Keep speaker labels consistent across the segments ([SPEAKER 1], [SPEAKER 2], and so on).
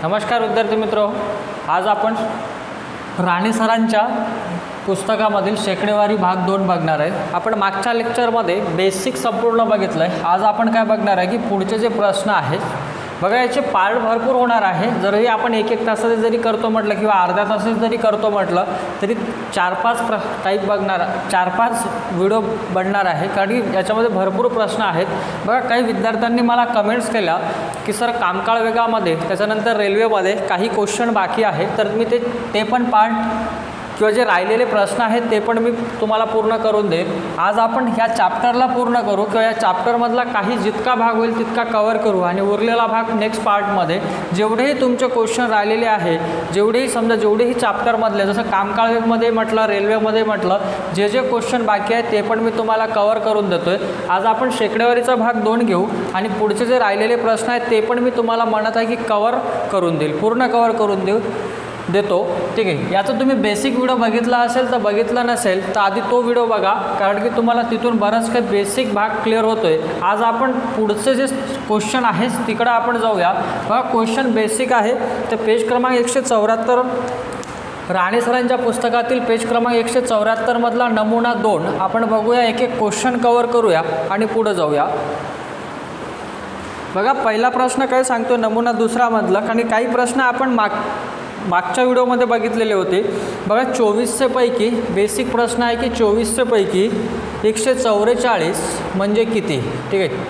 [SPEAKER 1] नमस्कार विद्यार्थी मित्र, आज आपण राणे सरांच्या पुस्तकामधील शेकडेवारी भाग 2 बघणार आहे। आपण मागच्या लेक्चरमध्ये बेसिक संपूर्ण बघितलं आहे। आज आपण काय बघणार आहे की पुढचे जे प्रश्न आहेत बघा, याचे पार्ट भरपूर होणार आहे। जरी आपण एक तासाचे जरी करतो म्हटलं किंवा अर्ध्या तासाचे जरी करतो म्हटलं तरी 4-5 टाईप बघणार, 4-5 व्हिडिओ बनणार आहे, कारण की याच्यामध्ये भरपूर प्रश्न आहेत। बघा, काही विद्यार्थ्यांनी मला कमेंट्स केल्या की सर कामकाळ वेगामध्ये त्याच्यानंतर रेल्वेमध्ये काही क्वेश्चन बाकी आहे, तर मी ते पण पार्ट किंवा जे राहिलेले प्रश्न आहेत ते पण मी तुम्हाला पूर्ण करून देईन। आज आपण ह्या चॅप्टरला पूर्ण करू किंवा या चॅप्टरमधला काही जितका भाग होईल तितका कव्हर करू आणि उरलेला भाग नेक्स्ट पार्टमध्ये जेवढेही तुमचे क्वेश्चन राहिलेले आहे, जेवढेही चॅप्टरमधले, जसं कामकाळ वेगमध्ये म्हटलं, रेल्वेमध्ये म्हटलं, जे क्वेश्चन बाकी आहेत ते पण मी तुम्हाला कव्हर करून देतो आहे। आज आपण शेकडेवारीचा भाग 2 घेऊ आणि पुढचे जे राहिलेले प्रश्न आहेत ते पण मी तुम्हाला म्हणत आहे की कव्हर करून देईल, पूर्ण कव्हर करून देतो। ठीक आहे, याचा तुम्ही बेसिक व्हिडिओ बघितला असेल तर बघितला नसेल तर आधी तो व्हिडिओ बघा, कारण की तुम्हाला तिथून बराच काही बेसिक भाग क्लिअर होतो आहे। आज आपण पुढचे जे क्वेश्चन आहेत तिकडं आपण जाऊया। बघा, क्वेश्चन बेसिक आहे, तर पेज क्रमांक 174 राणे सरांच्या पुस्तकातील पेज क्रमांक 174 मधला नमुना 2 आपण बघूया, एक एक क्वेश्चन कव्हर करूया आणि पुढे जाऊया। बघा, पहिला प्रश्न काय सांगतो नमुना 2 मधला, कारण काही प्रश्न आपण मागच्या व्हिडिओमध्ये बघितलेले होते। बघा, 24 पैकी बेसिक प्रश्न आहे की 24 पैकी 144 म्हणजे किती? ठीक आहे,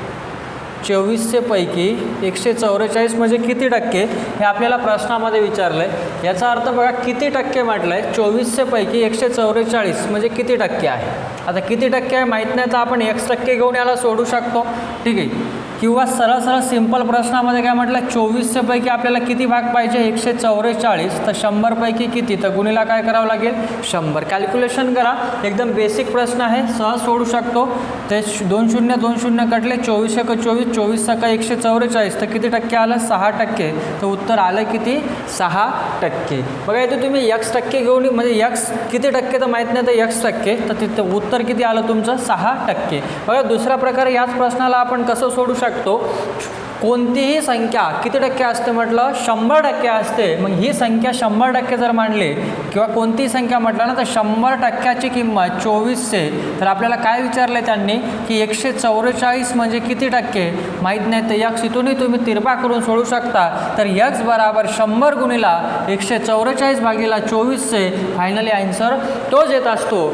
[SPEAKER 1] 24 पैकी 144 म्हणजे किती टक्के हे आपल्याला प्रश्नामध्ये विचारलं आहे। याचा अर्थ बघा, किती टक्के म्हटलं आहे, 24 पैकी 144 म्हणजे किती टक्के आहे। आता किती टक्के आहे माहीत नाही तर आपण x% घेऊन याला सोडू शकतो। ठीक आहे, किंवा सरळ सिंपल प्रश्नामध्ये काय म्हटलं, 24 पैकी आपल्याला किती भाग पाहिजे, 144, तर 100 पैकी किती, तर गुणीला काय करावं लागेल, 100। कॅल्क्युलेशन करा, एकदम बेसिक प्रश्न आहे, सहज सोडू शकतो। ते 2 शून्य 2 शून्य कटले, 24 × 24, 24 × 144, तर किती टक्के आलं, 6%। तर उत्तर आलं किती, 6%। बघा, इथे तुम्ही x% घेऊन, म्हणजे x किती टक्के तर माहीत नाही तर x%, तर तिथं उत्तर किती आलं तुमचं, 6%। बघा, दुसऱ्या प्रकारे याच प्रश्नाला आपण कसं सोडू शकतो, कोणतीही संख्या किती टक्के असते म्हटलं, 100% असते। मग ही संख्या 100% जर मांडली किंवा कोणतीही संख्या म्हटलं ना, तर 100%ची किंमत 24 आहे। तर आपल्याला काय विचारलं त्यांनी की 144 म्हणजे किती टक्के माहीत नाही, तर x इथूनही तुम्ही तिरपा करून सोडू शकता। तर x बराबर 100 गुणिला 144 भागिला 24 आहे। फायनली आन्सर तोच येत असतो,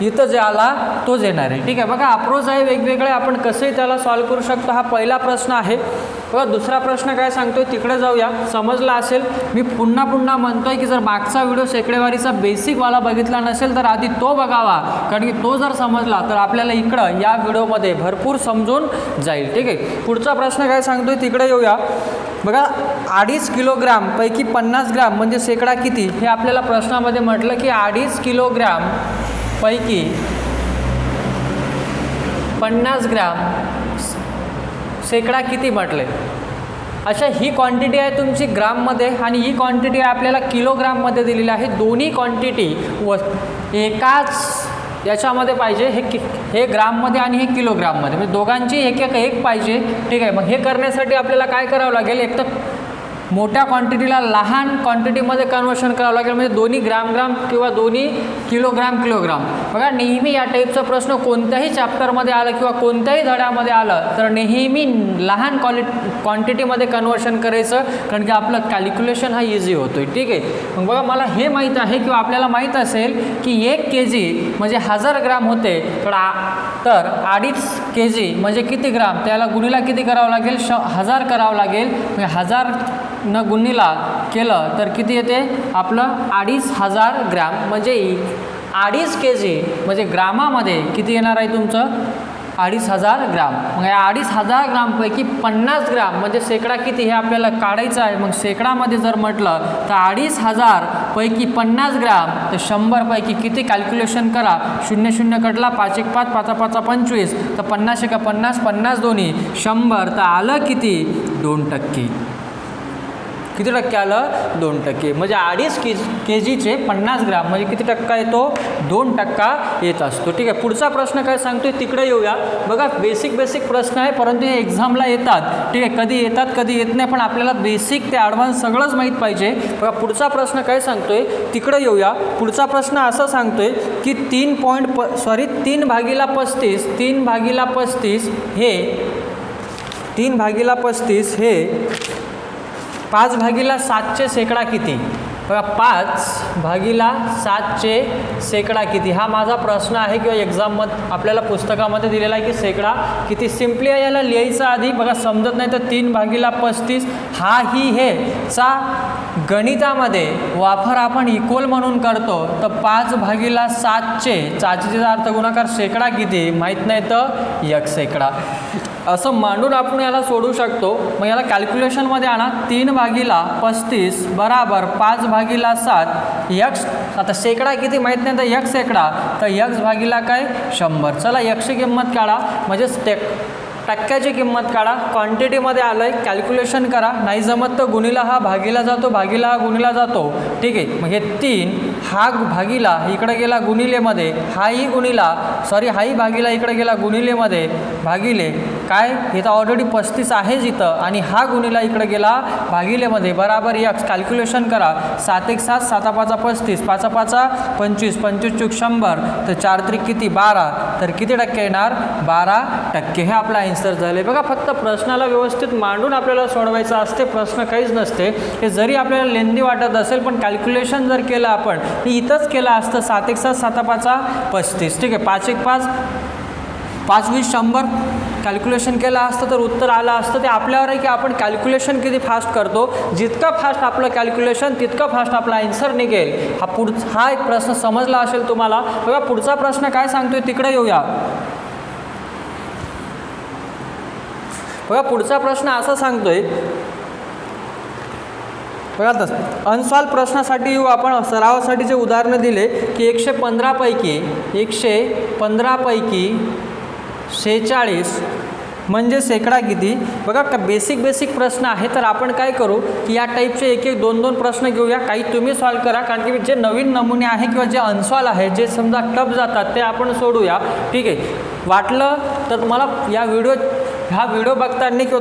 [SPEAKER 1] इथं जे आला तोच येणार आहे। ठीक आहे, बघा, अप्रोच आहे वेगवेगळे, आपण कसंही त्याला सॉल्व करू शकतो। हा पहिला प्रश्न आहे। बघा, दुसरा प्रश्न काय सांगतोय तिकडे जाऊया, समजला असेल। मी पुन्हा म्हणतोय की जर मागचा व्हिडिओ शेकडेवारीचा बेसिकवाला बघितला नसेल तर आधी तो बघावा, कारण की तो जर समजला तर आपल्याला इकडं या व्हिडिओमध्ये भरपूर समजून जाईल। ठीक आहे, पुढचा प्रश्न काय सांगतोय तिकडे येऊया। बघा, 2.5 किलोग्राम पैकी 50 ग्राम म्हणजे शेकडा किती, हे आपल्याला प्रश्नामध्ये म्हटलं की 2.5 किलोग्राम पैकी 50 ग्राम शेकडा किती म्हटले। अच्छा, ही क्वांटिटी आहे तुमची ग्राममध्ये आणि ही क्वांटिटी आपल्याला किलोग्राममध्ये दिलेली आहे। दोन्ही क्वांटिटी एकाच याच्यामध्ये पाहिजे, हे ग्राममध्ये आणि हे किलोग्राममध्ये, म्हणजे दोघांची एक पाहिजे। ठीक आहे, मग हे करण्यासाठी आपल्याला काय करावं लागेल, एक तर मोठ्या क्वांटिटीला लहान क्वांटिटीमध्ये कन्वर्शन करावं लागेल, म्हणजे दोन्ही ग्राम किंवा दोन्ही किलोग्राम। बघा, नेहमी या टाईपचा प्रश्न कोणत्याही चॅप्टरमध्ये आलं किंवा कोणत्याही धड्यामध्ये आलं तर नेहमी लहान क्वांटिटीमध्ये कन्वर्शन करायचं, कारण की आपलं कॅल्क्युलेशन हा इझी होतोय। ठीक आहे, मग बघा, मला हे माहीत आहे किंवा आपल्याला माहीत असेल की 1 kg म्हणजे 1000 ग्राम होते, तर 2.5 kg म्हणजे किती ग्राम, त्याला गुणीला किती करावं लागेल, 1000 करावं लागेल। म्हणजे 1000 न गुणीला केलं तर किती येते आपलं, 2500 ग्राम, म्हणजे 2.5 kg म्हणजे ग्रामामध्ये किती येणार आहे तुमचं, 2500 ग्राम। मग या 2500 ग्रामपैकी 50 ग्राम म्हणजे शेकडा किती हे आपल्याला काढायचं आहे। मग शेकडामध्ये जर म्हटलं तर 2500 पैकी 50 ग्राम, तर 100 पैकी किती, कॅल्क्युलेशन करा, 0 0 कटला, 5 1 5, 5 5 25, तर 50 1 50, 50 दोन्ही 100, तर आलं किती, 2%। किती टक्के आलं 2%. म्हणजे 2.5 kgचे 50 ग्राम म्हणजे किती टक्का येतो 2% येत असतो. ठीक आहे. पुढचा प्रश्न काय सांगतोय तिकडे येऊया. बघा बेसिक प्रश्न आहे परंतु हे एक्झामला येतात. ठीक आहे. कधी येतात कधी येत नाही पण आपल्याला बेसिक ते ॲडव्हान्स सगळंच माहीत पाहिजे. बघा पुढचा प्रश्न काय सांगतोय तिकडे येऊया. पुढचा प्रश्न असा सांगतोय की 3/35 हे 5/7 शेकडा किती. बघा 5/7 शेकडा किती हा माझा प्रश्न आहे किंवा एक्झाममध्ये आपल्याला पुस्तकामध्ये दिलेला आहे की शेकडा किती. सिम्पली याला लिहायचं आधी बघा समजत नाही तर 3/35 हा ही हे चा गणितामध्ये वापर आपण इक्वल म्हणून करतो. तर 5/7चे चाचीचा अर्थ गुणाकार शेकडा किती माहीत नाही तर 1 शेकडा असं मांडून आपण याला सोडू शकतो. मग याला कॅल्क्युलेशनमध्ये आणा. 3/35 बराबर 5/7 x. आता शेकडा किती माहीत नाही तर 1 शेकडा तर x भागिला काय 100. चला 100ची किंमत काढा म्हणजे टक्क्याची किंमत काढा. क्वांटिटीमध्ये आलं आहे कॅल्क्युलेशन करा. नाही जमत तर गुणिला हा भागीला जातो भागीला हा गुणिला जातो. ठीक आहे. मग हे 3 हा भागीला इकडे गेला गुणिलेमध्ये हाही भागीला इकडे गेला गुणिलेमध्ये भागिले काय इथं ऑलरेडी 35 आहेच इथं आणि हा गुणिला इकडे गेला भागिलेमध्ये बराबर x. कॅल्क्युलेशन करा. 7 1 7 7 5 35 5 5 25 25 चूक 100 तर 4 त्रिक किती 12 तर किती टक्के येणार 12%. हे आपला आन्सर झाले. बघा फक्त प्रश्नाला व्यवस्थित मांडून आपल्याला सोडवायचं असते. प्रश्न काहीच नसते. हे जरी आपल्याला लेंदी वाटत असेल पण कॅल्क्युलेशन जर केलं आपण इथंच केलं असतं. 7 1 7 7 5 35. ठीक आहे. 5 1 5 5 20 100 कॅल्क्युलेशन केलं असतं तर उत्तर आलं असतं. ते आपल्यावर आहे की आपण कॅल्क्युलेशन किती फास्ट करतो. जितकं फास्ट आपलं कॅल्क्युलेशन तितकं फास्ट आपला आन्सर निघेल. हा एक प्रश्न समजला असेल तुम्हाला. बघा पुढचा प्रश्न काय सांगतोय तिकडे येऊया. बघा पुढचा प्रश्न असा सांगतोय बघा अनसॉल्व प्रश्नासाठी येऊ आपण. सरावासाठीचे उदाहरणं दिले की 115 पैकी 46 म्हणजे शेकडा किती. बघा का बेसिक प्रश्न आहे तर आपण काय करू की या टाईपचे 1 1 2 2 प्रश्न घेऊया. काही तुम्ही सॉल्व करा कारण की जे नवीन नमुने आहे किंवा जे अनसॉल्व आहे जे समजा टफ जातात ते आपण सोडूया. ठीक आहे. वाटलं तर तुम्हाला हा व्हिडिओ बघताना किंवा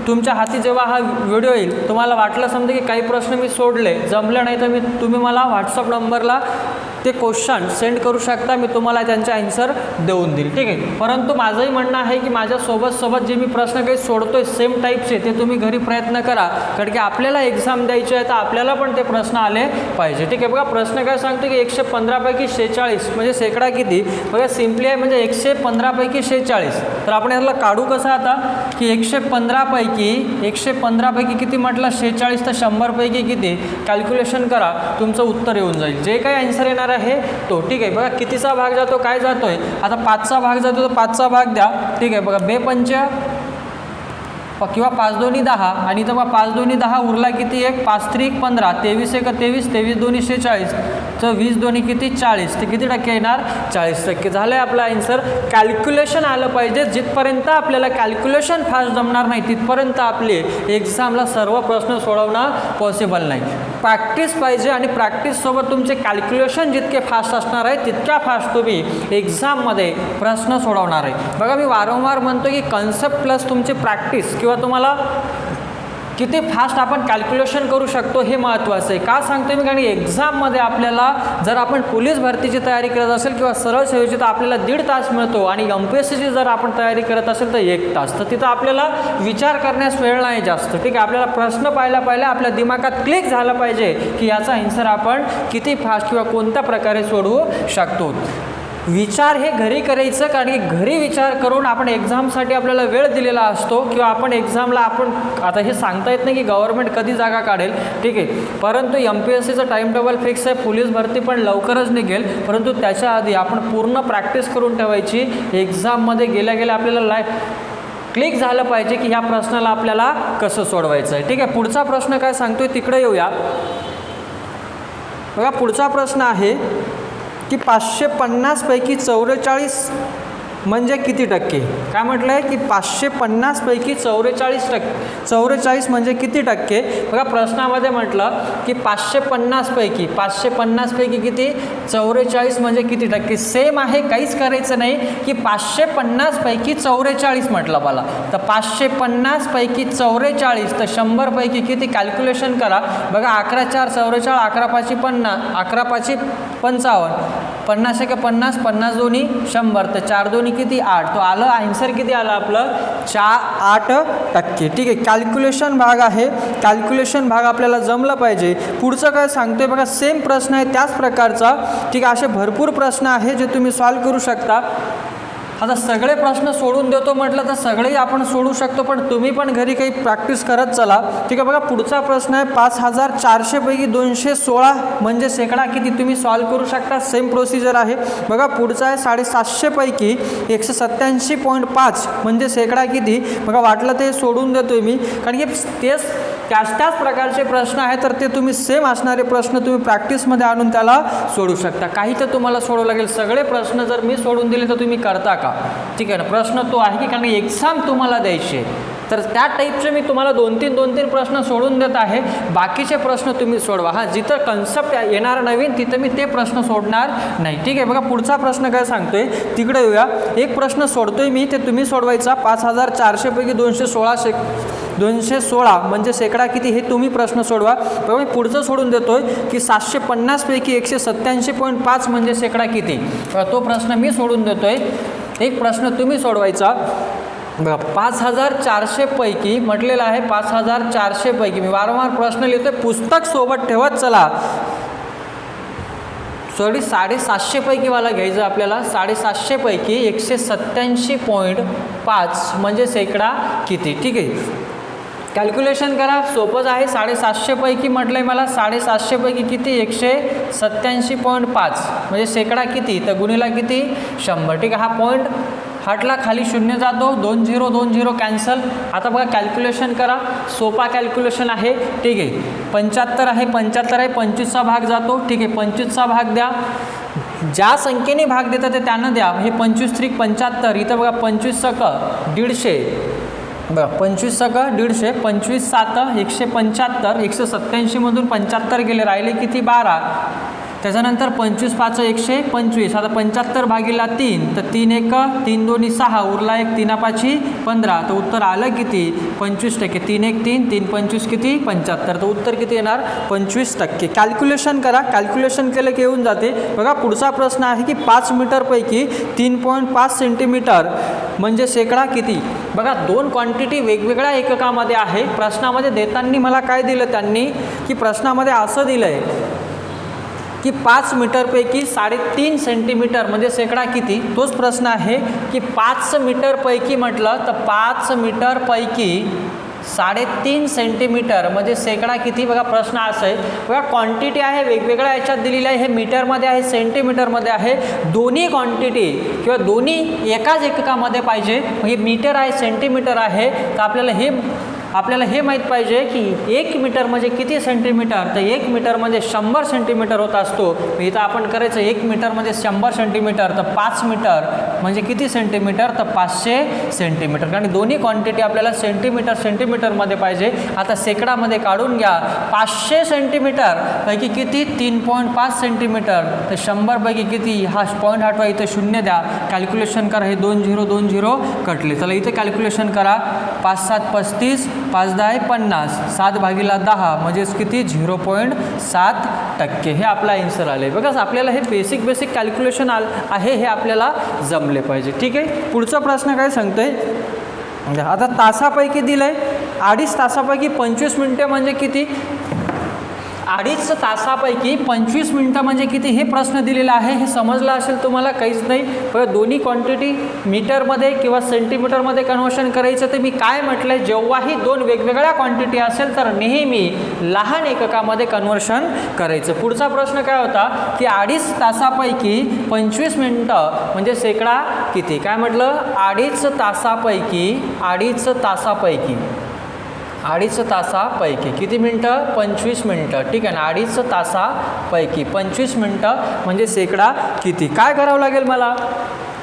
[SPEAKER 1] तुमच्या हाती जेव्हा हा व्हिडिओ येईल तुम्हाला वाटलं समजा की काही प्रश्न मी सोडले जमले नाही तर तुम्ही मला व्हॉट्सअप नंबरला ते क्वेश्चन सेंड करू शकता. मी तुम्हाला त्यांचे आन्सर देऊन देईल. ठीक आहे. परंतु माझंही म्हणणं आहे की माझ्यासोबत जे मी प्रश्न काही सोडतोय सेम टाईपचे ते तुम्ही घरी प्रयत्न करा कारण की आपल्याला एक्झाम द्यायची आहे तर आपल्याला पण ते प्रश्न आले पाहिजे. ठीक आहे. बघा प्रश्न काय सांगतो की 115 पैकी 46 म्हणजे शेकडा किती. बघा सिम्पली आहे म्हणजे 115 पैकी 46 तर आपण याला काढू कसं आता की 115 पैकी किती म्हटलं 46 तर 100 पैकी किती कॅल्क्युलेशन करा तुमचं उत्तर येऊन जाईल. जे काही आन्सर येणार आहे तो. ठीक आहे. बघा कितीचा भाग जातो काय जातोय आता 5चा भाग जातो तर 5चा भाग द्या. ठीक आहे. बघा 2 5 किंवा 5 2 10 आणि इथं बघा 5 2 10 उरला किती 1 5 3 15 23 1 23 23 2 46 तर 20 2 किती 40 ते किती टक्के येणार 40% झालं आहे आपला आन्सर. कॅल्क्युलेशन आलं पाहिजे. जिथपर्यंत आपल्याला कॅल्क्युलेशन फास्ट जमणार नाही तिथपर्यंत आपले एक्झामला सर्व प्रश्न सोडवणं पॉसिबल नाही. प्रॅक्टिस पाहिजे आणि प्रॅक्टिससोबत तुमचे कॅल्क्युलेशन जितके फास्ट असणार आहे तितक्या फास्ट तुम्ही एक्झाममध्ये प्रश्न सोडवणार आहे. बघा मी वारंवार म्हणतो की कन्सेप्ट प्लस तुमची प्रॅक्टिस किंवा तुम्हाला किती फास्ट आपण कॅल्क्युलेशन करू शकतो हे महत्त्वाचं आहे. का सांगतो मी कारण एक्झाममध्ये आपल्याला जर आपण पोलीस भरतीची तयारी करत असेल किंवा सरळ सेवेची तर आपल्याला 1.5 तास मिळतो आणि MPSCची जर आपण तयारी करत असेल तर 1 तास. तर तिथं आपल्याला विचार करण्यास वेळ नाही जास्त. ठीक आहे. आपल्याला प्रश्न पाहिला आपल्या दिमागात क्लिक झालं पाहिजे की याचा आन्सर आपण किती फास्ट किंवा कोणत्या प्रकारे सोडवू शकतो. विचार हे घरी करायचं कारण की घरी विचार करून आपण एक्झामसाठी आपल्याला वेळ दिलेला असतो किंवा आपण एक्झामला आपण आता हे सांगता येत नाही की गव्हर्नमेंट कधी जागा काढेल. ठीक आहे. परंतु MPSCचं टाईम टेबल फिक्स आहे. पोलीस भरती पण लवकरच निघेल परंतु त्याच्या आधी आपण पूर्ण प्रॅक्टिस करून ठेवायची. एक्झाममध्ये गेल्या आपल्याला क्लिक झालं पाहिजे की ह्या प्रश्नाला आपल्याला कसं सोडवायचं आहे. ठीक आहे. पुढचा प्रश्न काय सांगतोय तिकडे येऊया. बघा पुढचा प्रश्न आहे की 550 पैकी 44 म्हणजे किती टक्के? काय म्हटलं आहे की 550 पैकी 44 म्हणजे किती टक्के? बघा प्रश्नामध्ये म्हटलं की 550 पैकी किती? 44 म्हणजे किती टक्के? सेम आहे, काहीच करायचं नाही की 550 पैकी 44 म्हटलं मला, तर 550 पैकी 44 तर 100 पैकी किती? कॅल्क्युलेशन करा. बघा 11 4 44, 11 5 50, 11 5 55, 50 1 50, 50 2 100, तर 4 2 किती? 8. तो आलं आन्सर किती आलं आपलं? 8%. ठीक आहे, कॅल्क्युलेशन भाग आहे, कॅल्क्युलेशन भाग आपल्याला जमलं पाहिजे. पुढचं काय सांगतोय बघा, सेम प्रश्न आहे त्याच प्रकारचा. ठीक आहे, असे भरपूर प्रश्न आहे जे तुम्ही सॉल्व करू शकता. आता सगळे प्रश्न सोडून देतो म्हटलं तर सगळेही आपण सोडू शकतो, पण तुम्ही पण घरी काही प्रॅक्टिस करत चला. ठीक आहे, बघा पुढचा प्रश्न आहे 5400 पैकी 216 म्हणजे शेकडा किती? तुम्ही सॉल्व करू शकता, सेम प्रोसिजर आहे. बघा पुढचा आहे 750 पैकी 187.5 म्हणजे शेकडा किती? बघा वाटलं ते सोडून देतोय मी, कारण की त्याच प्रकारचे प्रश्न आहे, तर ते तुम्ही सेम असणारे प्रश्न तुम्ही प्रॅक्टिसमध्ये आणून त्याला सोडू शकता. काही तर तुम्हाला सोडवं लागेल. सगळे प्रश्न जर मी सोडून दिले तर तुम्ही करता का? ठीक आहे ना, प्रश्न तो आहे की कारण एक्झाम तुम्हाला द्यायचे, तर त्या टाईपचे मी तुम्हाला 2-3 प्रश्न सोडून देत आहे. बाकीचे प्रश्न तुम्ही सोडवा. हां, जिथं कन्सेप्ट येणार नवीन तिथं मी ते प्रश्न सोडणार नाही. ठीक आहे, बघा पुढचा प्रश्न काय सांगतोय तिकडे येऊया. एक प्रश्न सोडतोय मी, ते तुम्ही सोडवायचा. 5400 पैकी 216 म्हणजे शेकडा किती? हे तुम्ही प्रश्न सोडवा. बघा मी पुढचं सोडून देतोय की 750 पैकी 187.5 म्हणजे शेकडा किती? तो प्रश्न मी सोडून देतोय. एक प्रश्न तुम्ही सोडवायचा. बघा 5400 पैकी म्हटलेलं आहे, 5400 पैकी मी वारंवार प्रश्न लिहितोय, पुस्तक सोबत ठेवत चला. 750 पैकी मला घ्यायचं आपल्याला. 750 पैकी 187.5 म्हणजे शेकडा किती? ठीक आहे, कॅल्क्युलेशन करा, सोपंच आहे. 750 पैकी म्हटलं आहे मला, 750 पैकी किती? 187.5 म्हणजे शेकडा किती? तर गुणिला किती? 100. ठीक आहे, हा पॉईंट हटला, खाली 0 जातो, 2 0 कॅन्सल. आता बघा कॅल्क्युलेशन करा, सोपा कॅल्क्युलेशन आहे. ठीक आहे, 75 आहे, 25चा भाग जातो. ठीक आहे, 25चा भाग द्या. ज्या संख्येने भाग देतात ते त्यांना द्या. हे 25 3 75. इथं बघा 25 × 150. बघा 25 × 150, 25 7 175. 187मधून 75 गेले, राहिले किती? 12. त्याच्यानंतर 25 5 125. आता 75 भागिला 3, तर 3 1 3 2 6, उरला 1 3 5 15. तर उत्तर आलं किती? 25%. 3 1 3 3 25 किती? 75. तर उत्तर किती येणार? 25%. कॅल्क्युलेशन करा, कॅल्क्युलेशन केलं की येऊन जाते. बघा पुढचा प्रश्न आहे की 5 मीटरपैकी 3.5 सेंटीमीटर म्हणजे शेकडा किती? बघा दोन क्वांटिटी वेगवेगळ्या एककामध्ये आहे. प्रश्नामध्ये देताना मला काय दिलं त्यांनी की प्रश्नामध्ये असं दिलं आहे की 5 मीटरपैकी 3.5 सेंटीमीटर म्हणजे शेकडा किती? तोच प्रश्न आहे की 5 मीटरपैकी म्हटलं तर 5 मीटरपैकी 3.5 सेंटीमीटर म्हणजे शेकडा किती? बघा प्रश्न असा आहे. बघा क्वांटिटी आहे वेगवेगळ्या याच्यात दिलेली आहे. हे मीटरमध्ये आहे, सेंटीमीटरमध्ये आहे. दोन्ही क्वांटिटी किंवा दोन्ही एकाच एककामध्ये पाहिजे. हे मीटर आहे, सेंटीमीटर आहे. तर आपल्याला हे माहीत पाहिजे की 1 मीटर म्हणजे किती सेंटीमीटर? तर 1 मीटर म्हणजे 100 सेंटीमीटर होत असतो. इथं आपण करायचं 1 मीटर म्हणजे 100 सेंटीमीटर, तर 5 मीटर म्हणजे किती सेंटीमीटर? तर 500 सेंटीमीटर. कारण दोन्ही क्वांटिटी आपल्याला सेंटीमीटरमध्ये पाहिजे. आता शेकडामध्ये काढून घ्या. 500 सेंटीमीटर पैकी किती? 3.5 सेंटीमीटर. तर 100 पैकी किती? हा पॉईंट हटवा, इथं 0 द्या. कॅल्क्युलेशन करा. हे 2 0 कटले. चला इथे कॅल्क्युलेशन करा. 5 7 35, 5 10 50, 7 भागिला 10 म्हणजेच किती? 0.7%. हे आपला आन्सर आले. बघा आपल्याला हे बेसिक कॅल्क्युलेशन आहे, हे आपल्याला जमले पाहिजे. ठीक आहे, पुढचा प्रश्न काय सांगतोय? आता तासापैकी दिलंय 2.5 तासापैकी 25 मिनिटे म्हणजे किती? 2.5 तासापैकी 25 मिनिटं म्हणजे किती? हे प्रश्न दिलेला आहे. हे समजलं असेल तुम्हाला? काहीच नाही. पण दोन्ही क्वांटिटी मीटरमध्ये किंवा सेंटीमीटरमध्ये कन्व्हर्शन करायचं. तर मी काय म्हटलं आहे, जेव्हाही दोन वेगवेगळ्या क्वांटिटी असेल तर नेहमी लहान एककामध्ये कन्व्हर्शन करायचं. पुढचा प्रश्न काय होता की 2.5 तासापैकी 25 मिनिटं म्हणजे शेकडा किती? काय म्हटलं? 2.5 तासापैकी किती मिनटं? 25 मिनटं. ठीक आहे ना, 2.5 तासापैकी 25 मिनटं म्हणजे शेकडा किती? काय करावं लागेल मला?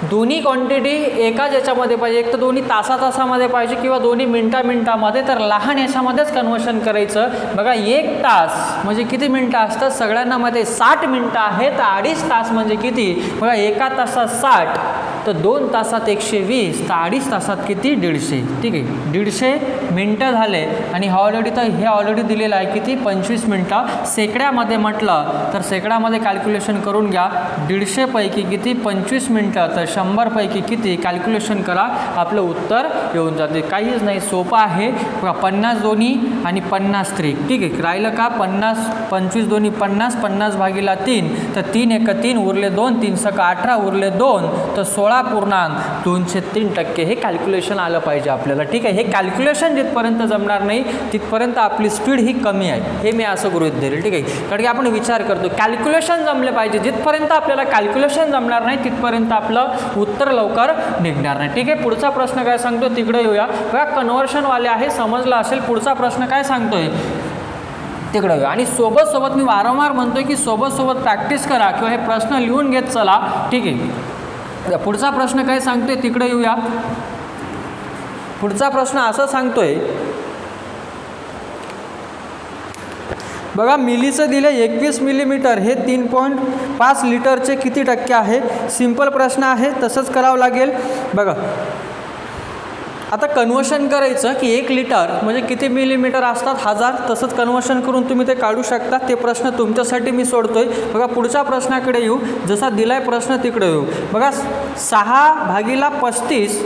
[SPEAKER 1] दोन्ही क्वांटिटी एकाच याच्यामध्ये पाहिजे, एक तर दोन्ही तासामध्ये पाहिजे किंवा दोन्ही मिनटामध्ये, तर लहान याच्यामध्येच कन्वर्शन करायचं. बघा 1 तास म्हणजे किती मिनटं असतात, सगळ्यांना मध्ये 60 मिनटं आहेत, तर 2.5 तास म्हणजे किती, बघा 1 तासात 60, तर 2 तासात 120, तर 2.5 तासात किती 150. ठीक आहे, 150 मिनटं झाले. आणि हे ऑलरेडी दिलेलं आहे किती 25 मिनटं. सेकड्यामध्ये म्हटलं तर सेकड्यामध्ये कॅल्क्युलेशन करून घ्या. 150 पैकी किती 25 मिनटं, तर 100 पैकी किती कॅल्क्युलेशन करा, आपलं उत्तर येऊन जाते. काहीच नाही, सोपं आहे. 50 दोन्ही आणि 50 त्रिक. ठीक आहे, राहिलं का 50, 25 दोन्ही 50, 50 भागीला 3, तर 3 एक 3 उरले 2, 3 सक 18 उरले 2, तर 16.203% हे कॅल्क्युलेशन आलं पाहिजे आपल्याला. ठीक आहे, हे कॅल्क्युलेशन जिथपर्यंत जमणार नाही तिथपर्यंत आपली स्पीड ही कमी आहे, हे मी असं गृहीत धरेल. ठीक आहे, कारण की आपण विचार करतो कॅल्क्युलेशन जमले पाहिजे, जिथपर्यंत आपल्याला कॅल्क्युलेशन जमणार नाही तिथपर्यंत आपलं उत्तर लवकर निघणार नाही. ठीक आहे, पुढचा प्रश्न काय सांगतो तिकडे येऊया. बघा कन्व्हर्शनवाले आहे, समजलं असेल. पुढचा प्रश्न काय सांगतोय तिकडे येऊया. आणि सोबत मी वारंवार म्हणतोय की सोबत प्रॅक्टिस करा किंवा हे प्रश्न लिहून घेत चला. ठीक आहे, पुढचा प्रश्न काय सांगतोय तिकडे येऊया. पुढचा प्रश्न असं सांगतोय, बघा मिलीचं दिले 21 मिलीमीटर, हे 3.5 लिटरचे किती टक्के आहे. सिंपल प्रश्न आहे, तसंच करावं लागेल. बघा आता कन्वर्शन करायचं की 1 लिटर म्हणजे किती मिलीमीटर असतात 1000, तसंच कन्वर्शन करून तुम्ही ते काढू शकता. ते प्रश्न तुमच्यासाठी मी सोडतोय. बघा पुढच्या प्रश्नाकडे येऊ, जसा दिलाय प्रश्न तिकडे येऊ. बघा 6/35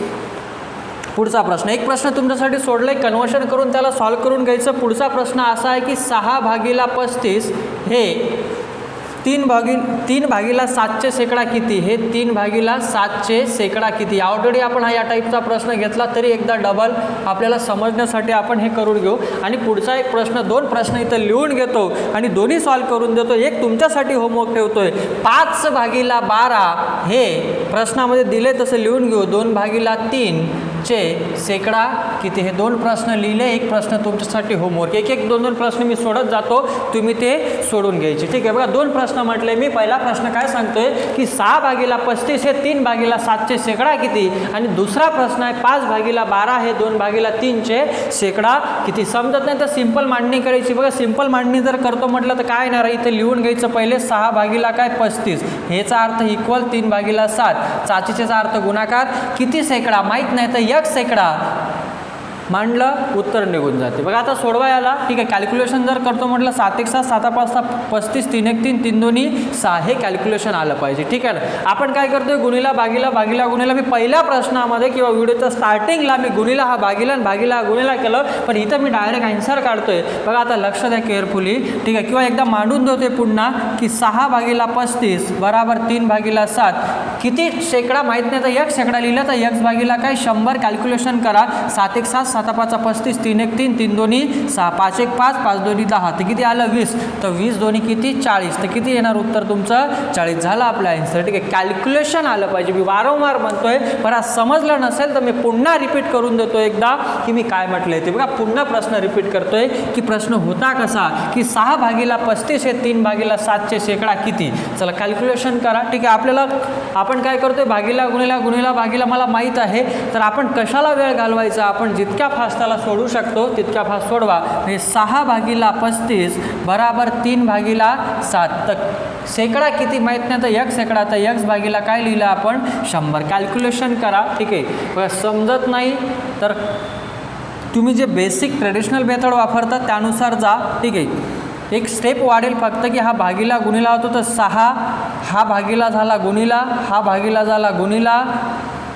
[SPEAKER 1] पुढचा प्रश्न. एक प्रश्न तुमच्यासाठी सोडलाय, कन्वर्शन करून त्याला सॉल्व्ह करून घ्यायचं. पुढचा प्रश्न असा आहे की 6/35 हे 3/7 शेकडा किती, हे 3/7 शेकडा किती. ऑलरेडी आपण या टाईपचा प्रश्न घेतला, तरी एकदा डबल आपल्याला समजण्यासाठी आपण हे करून घेऊ. आणि पुढचा एक प्रश्न, 2 प्रश्न इथं लिहून घेतो आणि दोन्ही सॉल्व्ह करून देतो. एक तुमच्यासाठी होमवर्क ठेवतोय, 5/12 हे प्रश्नामध्ये दिले तसं लिहून घेऊ. 2/3 शेकडा किती, हे 2 प्रश्न लिहिले. एक प्रश्न तुमच्यासाठी होमवर्क. एक 2 प्रश्न मी सोडत जातो, तुम्ही ते सोडून घ्यायचे. ठीक आहे, बघा 2 प्रश्न म्हटले मी. पहिला प्रश्न काय सांगतोय की 6/35 हे 3/7 शेकडा किती. आणि दुसरा प्रश्न आहे 5/12 हे 2/3 शेकडा किती. समजत नाही तर सिंपल मांडणी करायची. बघा सिंपल मांडणी जर करतो म्हटलं तर काय येणार, इथे लिहून घ्यायचं पहिले 6/35, हेचा अर्थ इक्वल 3/7, चाचीचा अर्थ गुणाकार, किती शेकडा माहीत नाही तर 1 शेकडा मांडलं, उत्तर निघून जाते. बघा आता सोडवा याला. ठीक आहे, कॅल्क्युलेशन जर करतो म्हटलं 7 1 7 7 5 35, 3 1 3 3 2 6 हे कॅल्क्युलेशन आलं पाहिजे. ठीक आहे ना. आपण काय करतोय, गुणीला गुणीला. मी पहिल्या प्रश्नामध्ये किंवा व्हिडिओच्या स्टार्टिंगला मी गुणीला हा भागीला आणि भागीला गुणीला केलं, पण इथं मी डायरेक्ट आन्सर काढतोय. बघा आता लक्ष द्या केअरफुली. ठीक आहे, किंवा एकदा मांडून देतोय पुन्हा की 6/35 बराबर 3/7 किती शेकडा माहीत नाही तर 1 शेकडा लिहिलं तर 1 काय 100 कॅल्क्युलेशन करा. 7 1 7 7 5 35, 3 1 3 3 2 6, 5 1 5 5 2 10, तर किती आलं 20, तर 20 2 किती 40, तर किती येणार उत्तर तुमचं 40 झालं आपलं आन्सर. ठीक आहे, कॅल्क्युलेशन आलं पाहिजे. मी वारंवार म्हणतोय, पण आज समजलं नसेल तर मी पुन्हा रिपीट करून देतो एकदा की मी काय म्हटलंय ते. बघा पुन्हा प्रश्न रिपीट करतोय की प्रश्न होता कसा की 6/35 हे 3/7 शेकडा किती. चला कॅल्क्युलेशन करा. ठीक आहे, आपण काय करतोय, भागीला भागीला मला माहीत आहे, तर आपण कशाला वेळ घालवायचा, आपण जितक्या फास्ट त्याला सोडू शकतो तितक्या फास्ट सोडवा. म्हणजे 6/35 बराबर 3/7, तर शेकडा किती माहीत नाही तर 1 शेकडा, तर 1 काय लिहिलं आपण 100. कॅल्क्युलेशन करा. ठीक आहे, बघा समजत नाही तर तुम्ही जे बेसिक ट्रेडिशनल मेथड वापरतात त्यानुसार जा. ठीक आहे, एक स्टेप वाढेल फक्त की हा भागीला गुणीला होतो, तर 6 हा भागीला झाला गुणीला, हा भागीला झाला गुणीला.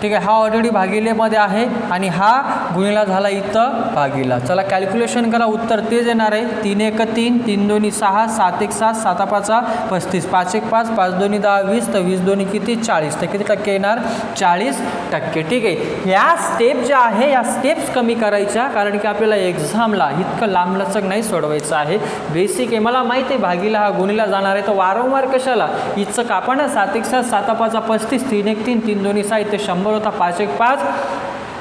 [SPEAKER 1] ठीक आहे, हा ऑलरेडी भागिलेमध्ये आहे आणि हा गुणीला झाला इथं भागीला. चला कॅल्क्युलेशन करा, उत्तर तेच येणार आहे. 3 1 3 3 2 6 7 1 7 7 5 35, 5 1 5 5 2 10 20, तर 20 2 किती 40, तर किती टक्के येणार 40%. ठीक आहे, या स्टेप ज्या आहे या स्टेप्स कमी करायच्या, कारण की आपल्याला एक्झामला इतकं लांबलचक नाही सोडवायचं आहे. बेसिक आहे, मला माहिती आहे भागीला हा गुणीला जाणार आहे, तर वारंवार कशाला इथचं कापा ना. 7 1 7 7 5 35, 3 1 3 3 2 6 इथे 100 होता, 5 1 5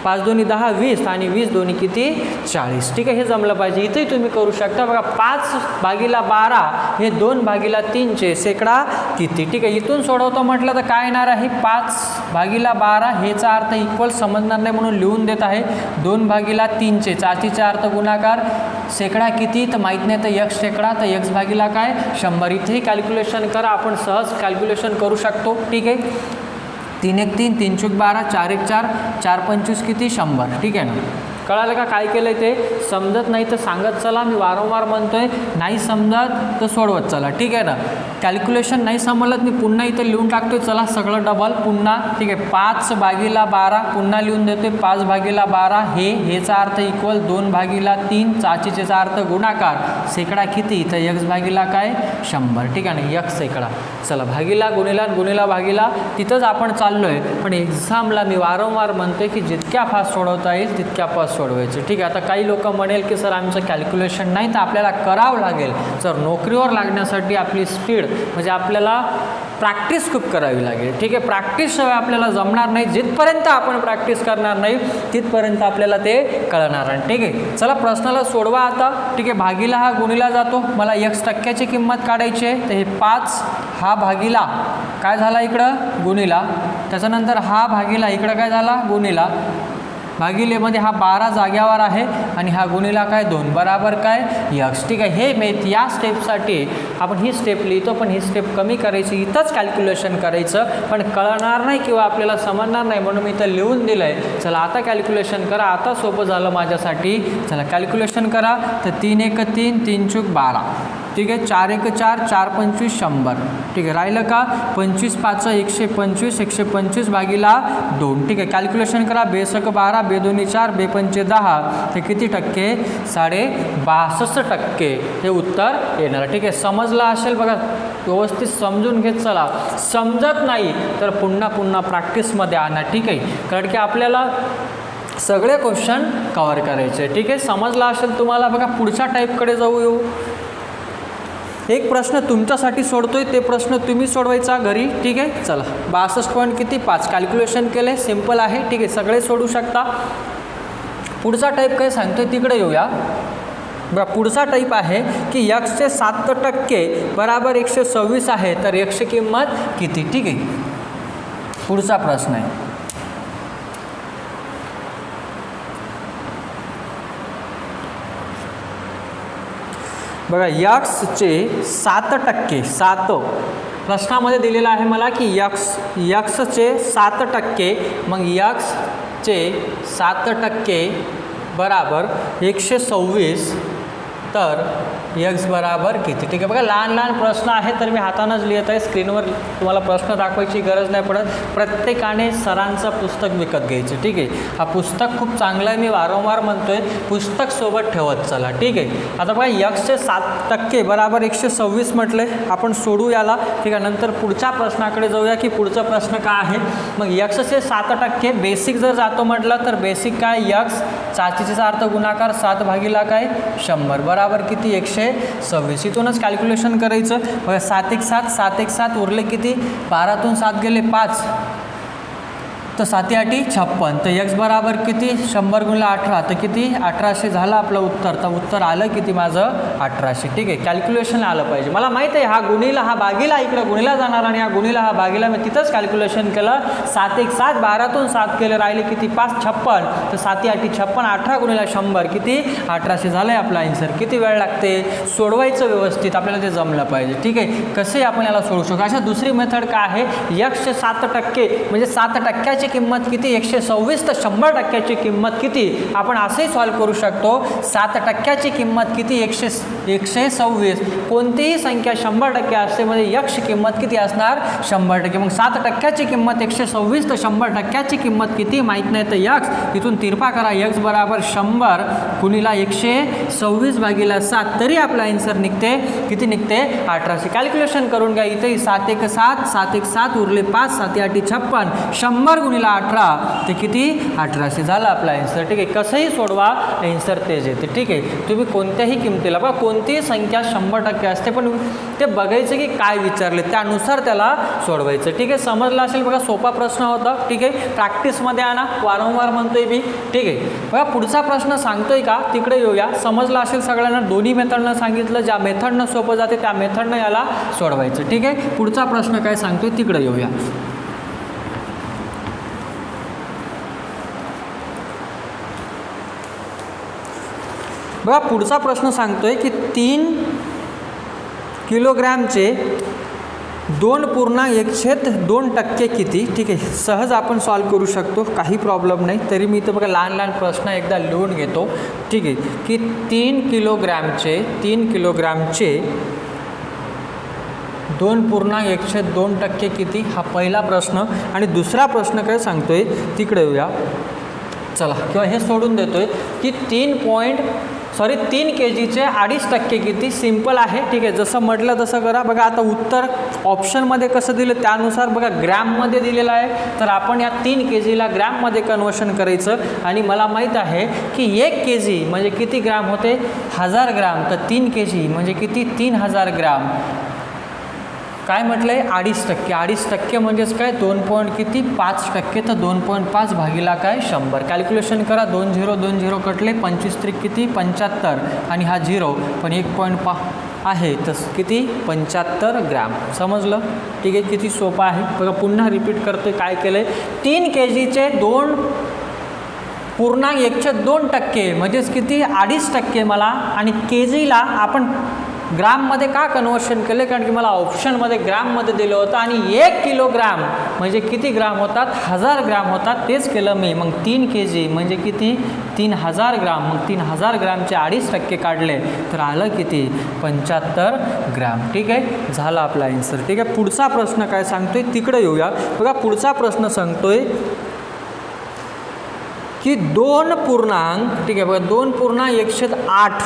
[SPEAKER 1] 5 दोन्ही 10 20 आणि 20 दोन्ही किती 40. ठीक आहे, हे जमलं पाहिजे. इथेही तुम्ही करू शकता बघा. 5/12 हे 2/3चे शेकडा किती. ठीक आहे, इथून सोडवतो म्हटलं तर काय येणार आहे 5/12 हेचा अर्थ इक्वल समजणार नाही म्हणून लिहून देत आहे. 2/3चे 4चे अर्थ गुणाकार शेकडा किती तर माहीत नाही तर x शेकडा तर x भागिला काय 100. इथेही कॅल्क्युलेशन करा, आपण सहज कॅल्क्युलेशन करू शकतो. ठीक आहे, 3 1 3 3 चूक 12 4 1 4 4 25 किती 100. ठीक आहे ना, कळालं का काय केलं ते. समजत नाही तर सांगत चला, मी वारंवार म्हणतोय. नाही समजत तर सोडवत चला. ठीक आहे ना, कॅल्क्युलेशन नाही समजलं मी पुन्हा इथे लिहून टाकतोय. चला सगळं डबल पुन्हा. ठीक आहे, 5/12 पुन्हा लिहून देतोय. 5/12 हेचा अर्थ इक्वल 2/3 4चा अर्थ गुणाकार शेकडा किती तर x भागिला काय 100. ठीक आहे ना, x शेकडा. चला भागिला गुणिला भागिला तिथंच आपण चाललो आहे. पण एक्झामला मी वारंवार म्हणतोय की जितक्या फास्ट सोडवता येईल तितक्या फास्ट सोडवायचे. ठीक आहे, आता काही लोक म्हणेल की सर आमचं कॅल्क्युलेशन नाही तर आपल्याला करावं लागेल. सर नोकरीवर लागण्यासाठी आपली स्पीड म्हणजे आपल्याला प्रॅक्टिस खूप करावी लागेल. ठीक आहे, प्रॅक्टिसशिवाय आपल्याला जमणार नाही. जिथपर्यंत आपण प्रॅक्टिस करणार नाही तिथपर्यंत आपल्याला ते कळणार नाही. ठीक आहे, चला प्रश्नाला सोडवा आता. ठीक आहे, भागिला हा गुणिला जातो. मला x टक्क्याची किंमत काढायची आहे. तर हे 5 हा भागिला काय झाला इकडं गुणिला, त्याच्यानंतर हा भागिला इकडं काय झाला गुणिला, भागिलेमध्ये हा 12 जाग्यावर आहे आणि हा गुणिला काय 2 बराबर काय x. ठीक आहे, हे मेथ या स्टेपसाठी आपण ही स्टेप लिहितो पण ही स्टेप कमी करायची, इथंच कॅल्क्युलेशन करायचं. पण कळणार नाही किंवा आपल्याला समजणार नाही म्हणून मी इथं लिहून दिलं आहे. चला आता कॅल्क्युलेशन करा, आता सोपं झालं माझ्यासाठी. चला कॅल्क्युलेशन करा. तर 3 1 3 3 चूक 12. ठीक आहे, 4 1 4 4 25 100. ठीक आहे, राहिलं का 25 5 125 125 भागिला 2. ठीक आहे, कॅल्क्युलेशन करा. 2 1 12 2 2 4 2 5 10 ते किती टक्के 62% हे उत्तर येणार. ठीक आहे, समजलं असेल बघा, व्यवस्थित समजून घेत चला. समजत नाही तर पुन्हा प्रॅक्टिसमध्ये आणा. ठीक आहे, कारण की आपल्याला सगळे क्वेश्चन कव्हर करायचे. ठीक आहे, समजलं असेल तुम्हाला. बघा पुढच्या टाईपकडे जाऊ. एक प्रश्न तुमच्यासाठी सोडतोय, ते प्रश्न तुम्ही सोडवायचा घरी. ठीक आहे, चला 62.5 कॅल्क्युलेशन केले, सिम्पल आहे. ठीक आहे, सगळे सोडू शकता. पुढचा टाईप काय सांगतोय तिकडे येऊया. बघा पुढचा टाईप आहे की x 7% बराबर 126 आहे तर x ची किंमत किती. ठीक आहे, पुढचा प्रश्न आहे. बघा x 7% प्रश्नामध्ये दिलेलं आहे मला की x 7%. मग x 7% बराबर 126 तर x बराबर किती. ठीक आहे, बघा लहान प्रश्न आहे तर मी हातानंच लिहित आहे. स्क्रीनवर तुम्हाला प्रश्न दाखवायची गरज नाही पडत. प्रत्येकाने सरांचं पुस्तक विकत घ्यायचं. ठीक आहे, हा पुस्तक खूप चांगलं आहे, मी वारंवार म्हणतोय पुस्तक सोबत ठेवत चला. ठीक आहे, आता बघा x 7% बराबर 126 म्हटले, आपण सोडू याला. ठीक आहे, नंतर पुढच्या प्रश्नाकडे जाऊया की पुढचा प्रश्न काय आहे. मग x 7% बेसिक जर जातो म्हटलं तर बेसिक काय x 4चा अर्थ गुणाकार 7 भागिला काय 100 बराबर किती 126. इथूनच कॅल्क्युलेशन करायचं. बघा 7 1 7 7 1 7 उरले किती 12तून 7 गेले 5 तर 7 8 56 तर x बराबर किती 100 गुणिले 18 तर किती 1800 झालं आपलं उत्तर. तर उत्तर आलं किती माझं 1800. ठीक आहे, कॅल्क्युलेशन आलं पाहिजे. मला माहीत आहे हा गुणिला हा भागिला इकडं गुणिला जाणार आणि हा गुणिला हा भागिला मी तिथंच कॅल्क्युलेशन केलं. 7 1 7 12तून 7 केले राहिले किती 5 56 तर 7 8 56 18 गुणिला 100 किती 1800 झालं आहे आपला आन्सर. किती वेळ लागते सोडवायचं व्यवस्थित, आपल्याला ते जमलं पाहिजे. ठीक आहे, कसे आपण याला सोडू शकतो. अशा दुसरी मेथड काय आहे x 7% म्हणजे 7% किंमत किती 126 तर 100% किंमत किती आपण असे सॉल्व करू शकतो. 7% किंमत किती 126. कोणतीही संख्या 100% असते म्हणजे x किंमत किती असणार 100%. मग 7% किंमत 126 तर 100% किंमत किती माहीत नाही तर x इथून तिरपा करा. x बराबर 100 गुणिला 126 भागिला 7 तरी आपला आन्सर निघते किती निघते 1800. कॅल्क्युलेशन करून घ्या. इथे 7 1 7 7 1 7 उरले 5 7 8 56 100 गुणिला 18 ते किती 1800 झालं आपला आन्सर. ठीक आहे, कसंही सोडवा आन्सर तेच येते. ठीक आहे, तुम्ही कोणत्याही किमतीला बघा, कोणतीही संख्या 100% असते, पण ते बघायचं की काय विचारले त्यानुसार त्याला सोडवायचं. ठीक आहे, समजलं असेल बघा, सोपा प्रश्न होता. ठीक आहे, प्रॅक्टिसमध्ये आणा, वारंवार म्हणतोय मी. ठीक आहे, बघा पुढचा प्रश्न सांगतोय का तिकडे येऊया. समजलं असेल सगळ्यांना, दोन्ही मेथडनं सांगितलं, ज्या मेथडनं सोपं जाते त्या मेथडनं याला सोडवायचं. ठीक आहे, पुढचा प्रश्न काय सांगतोय तिकडे येऊया. बघा पुढचा प्रश्न सांगतोय की 3 किलोग्रॅमचे 2.1/2% किती. ठीक आहे, सहज आपण सॉल्व करू शकतो, काही प्रॉब्लेम नाही. तरी मी इथं बघा लहान लहान प्रश्न एकदा लिहून घेतो. ठीक आहे, की 3 किलोग्रॅमचे 2.1/2% किती, हा पहिला प्रश्न. आणि दुसरा प्रश्न काय सांगतोय तिकडे येऊया चला, किंवा हे सोडून देतोय की 3 kgचे 2.5% किती. सिम्पल आहे. ठीक आहे, जसं म्हटलं तसं करा. बघा आता उत्तर ऑप्शनमध्ये कसं दिलं त्यानुसार बघा ग्रॅममध्ये दिलेलं आहे, तर आपण या 3 kgला ग्रॅममध्ये कन्वर्शन करायचं. आणि मला माहीत आहे की 1 kg म्हणजे किती ग्रॅम होते 1000 ग्रॅम, तर 3 kg म्हणजे किती 3000 ग्रॅम. काय म्हटलं आहे 2.5% म्हणजेच काय 2.5%, तर 2.5 भागिला काय 100. कॅल्क्युलेशन करा, 2 0 कटले, 25 त्रिक किती 75, आणि हा 0 पण 1.5 आहे तर किती 75 ग्रॅम. समजलं. ठीक आहे, किती सोपं आहे बघा. पुन्हा रिपीट करतोय काय केलं आहे. 3 kgचे 2.1/2% म्हणजेच किती 2.5% मला, आणि kgला आपण ग्राममध्ये का कन्वर्शन केले, कारण की मला ऑप्शनमध्ये ग्राममध्ये दिलं होतं. आणि 1 किलोग्राम म्हणजे किती ग्राम होतात 1000 ग्राम होतात, तेच केलं मी. मग 3 kg म्हणजे किती 3000 ग्राम. मग 3000 ग्रामचे 2.5% काढले तर आलं किती 75 ग्राम. ठीक आहे, झाला आपला आन्सर. ठीक आहे, पुढचा प्रश्न काय सांगतोय तिकडे येऊया. बघा पुढचा प्रश्न सांगतोय की 2. ठीक आहे बघा 2.1/8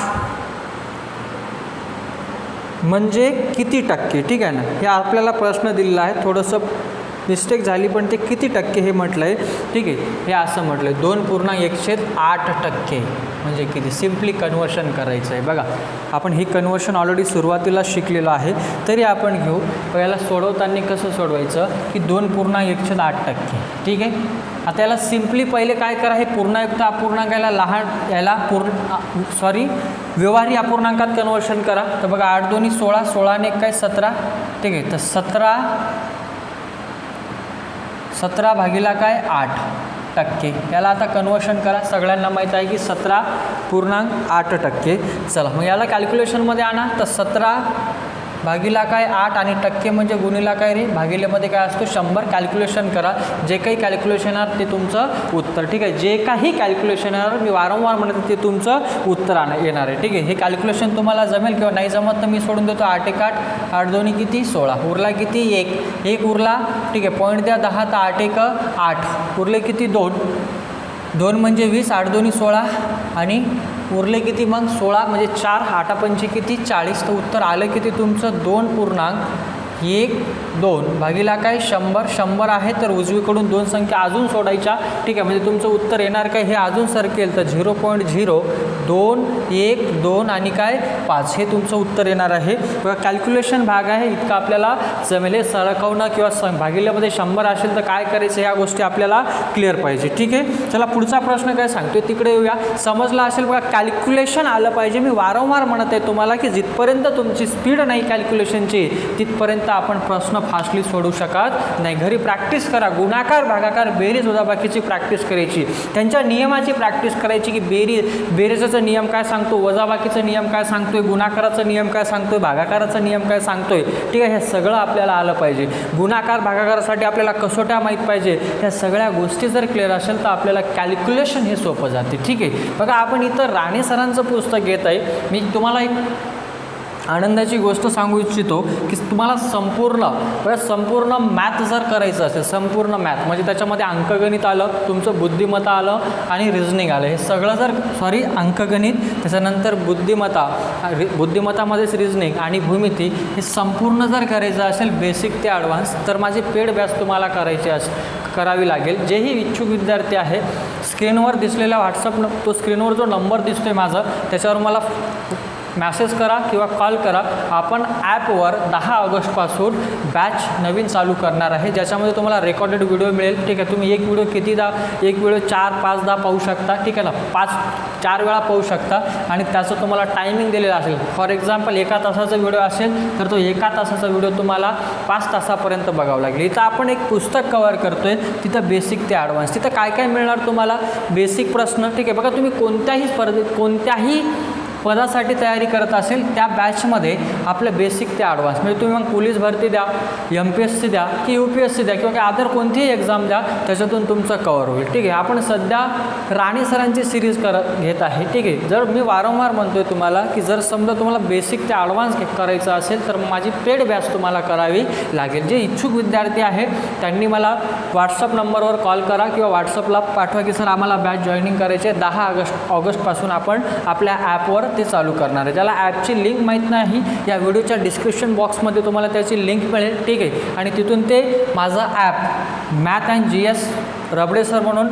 [SPEAKER 1] म्हणजे किती टक्के. ठीक आहे ना, हे आपल्याला प्रश्न दिलेला आहे. थोडंसं मिस्टेक झाली पण ते किती टक्के हे म्हटलं आहे. ठीक आहे, हे असं म्हटलं आहे 2.1/8% म्हणजे किती. सिम्पली कन्वर्शन करायचं आहे. बघा आपण हे कन्वर्शन ऑलरेडी सुरुवातीला शिकलेलं आहे, तरी आपण घेऊ. याला सोडवताना कसं सोडवायचं की 2.1/8%. ठीक आहे, आता याला सिम्पली पहिले काय करा, हे पूर्णायुक्त अपूर्णांकाला याला व्यवहारी अपूर्णांकात कन्वर्शन करा. तर बघा 8 2 16, 16 ने 1 काय 17. ठीक आहे, तर 17 भागिला काय 8%. याला आता कन्वर्शन करा. सगळ्यांना माहीत आहे की 17.8%. चला मग याला कॅल्क्युलेशनमध्ये आणा. तर 17 भागिला काय 8 आणि टक्के म्हणजे गुणिला काय रे भागिलेमध्ये काय असतो 100. कॅल्क्युलेशन करा. जे काही कॅल्क्युलेशन आहे ते तुमचं उत्तर. ठीक आहे, जे काही कॅल्क्युलेशन आहे मी वारंवार म्हणतो ते तुमचं उत्तर येणार आहे. ठीक आहे, हे कॅल्क्युलेशन तुम्हाला जमेल किंवा नाही जमत तर मी सोडून देतो. 8 1 8, 8 2 किती 16, उरला किती 1 उरला. ठीक आहे, पॉईंट द्या 10, तर 8 1 8, उरले किती 2 म्हणजे 20, 8 2 16 आणि उरले किती मग 16 म्हणजे 4, 8 5 किती 40. तर उत्तर आलं किती तुमचं 2.12 भागिला काय 100 आहे. तर उजवीकडून 2 संख्या अजून सोडायच्या. ठीक आहे, म्हणजे तुमचं उत्तर येणार काय हे अजून सरकेल तर 0.0212 आणि काय 5 हे तुमचं उत्तर येणार आहे. बघा कॅल्क्युलेशन भाग आहे इतका आपल्याला जमेल. सरकवणं किंवा भागिल्यामध्ये 100 असेल तर काय करायचं ह्या गोष्टी आपल्याला क्लिअर पाहिजे. ठीक आहे, चला पुढचा प्रश्न काय सांगतोय तिकडे येऊया. समजला असेल बघा, कॅल्क्युलेशन आलं पाहिजे. मी वारंवार म्हणत आहे तुम्हाला की जिथपर्यंत तुमची स्पीड नाही कॅल्क्युलेशनची तिथपर्यंत आपण प्रश्न फास्टली सोडू शकत नाही. घरी प्रॅक्टिस करा. गुणाकार भागाकार बेरीज वजाबाकीची प्रॅक्टिस करायची, त्यांच्या नियमाची प्रॅक्टिस करायची की बेरीजचा नियम काय सांगतो, वजाबाकीचा नियम काय सांगतोय, गुणाकाराचा नियम काय सांगतोय, भागाकाराचा नियम काय सांगतोय. ठीक आहे, हे सगळं आपल्याला आलं पाहिजे. गुणाकार भागाकारासाठी आपल्याला कसोट्या माहीत पाहिजे. ह्या सगळ्या गोष्टी जर क्लिअर असेल तर आपल्याला कॅल्क्युलेशन हे सोपं जाते. ठीक आहे, बघा आपण इथं राणे सरांचं पुस्तक घेत आहे. मी तुम्हाला एक आनंदाची गोष्ट सांगू इच्छितो की तुम्हाला संपूर्ण मॅथ जर करायचं असेल, संपूर्ण मॅथ म्हणजे त्याच्यामध्ये अंकगणित आलं, तुमचं बुद्धिमत्ता आलं आणि रिझनिंग आलं, हे सगळं जर अंकगणित, त्याच्यानंतर बुद्धिमत्तामध्येच रिझनिंग आणि भूमिती, हे संपूर्ण जर करायचं असेल बेसिक ते ॲडव्हान्स, तर माझी पेड बॅच तुम्हाला करावी लागेल. जेही इच्छुक विद्यार्थी आहे, स्क्रीनवर दिसलेला तो स्क्रीनवर जो नंबर दिसतोय माझा, त्याच्यावर मला मॅसेज करा किंवा कॉल करा. आपण ॲपवर 10 ऑगस्टपासून बॅच नवीन चालू करणार आहे, ज्याच्यामध्ये तुम्हाला रेकॉर्डेड व्हिडिओ मिळेल. ठीक आहे, तुम्ही एक व्हिडिओ 4-5 पाहू शकता. ठीक आहे ना, 4 वेळा पाहू शकता आणि त्याचं तुम्हाला टायमिंग दिलेलं असेल. फॉर एक्झाम्पल 1 तासाचा व्हिडिओ असेल तर तो 1 तासाचा व्हिडिओ तुम्हाला 5 तासापर्यंत बघावं लागेल. इथं आपण एक पुस्तक कव्हर करतोय, तिथं बेसिक ते ॲडव्हान्स. तिथं काय काय मिळणार तुम्हाला? बेसिक प्रश्न. ठीक आहे, बघा तुम्ही कोणत्याही स्पर्धेत कोणत्याही पदासाठी तयारी करत असेल त्या बॅचमध्ये आपलं बेसिक ते ॲडव्हान्स म्हणजे तुम्ही मग पोलीस भरती द्या, MPSC द्या की UPSC द्या किंवा अदर कोणतीही एक्झाम द्या, त्याच्यातून तुमचं कव्हर होईल. ठीक आहे, आपण सध्या राणी सरांची सिरीज घेत आहे. ठीक आहे, जर मी वारंवार म्हणतोय तुम्हाला की जर समजा तुम्हाला बेसिक ते ॲडव्हान्स करायचं असेल तर माझी पेड बॅच तुम्हाला करावी लागेल. जे इच्छुक विद्यार्थी आहे त्यांनी मला व्हॉट्सअप नंबरवर कॉल करा किंवा व्हॉट्सअपला पाठवा की सर आम्हाला बॅच जॉईनिंग करायची आहे. 10 ऑगस्टपासून आपण आपल्या ॲपवर ते चालू करणार आहे. ज्याला ॲपची लिंक माहीत नाही, या व्हिडिओच्या डिस्क्रिप्शन बॉक्समध्ये तुम्हाला त्याची लिंक मिळेल. ठीक आहे, आणि तिथून ते माझं app math and GS Rabade sir म्हणून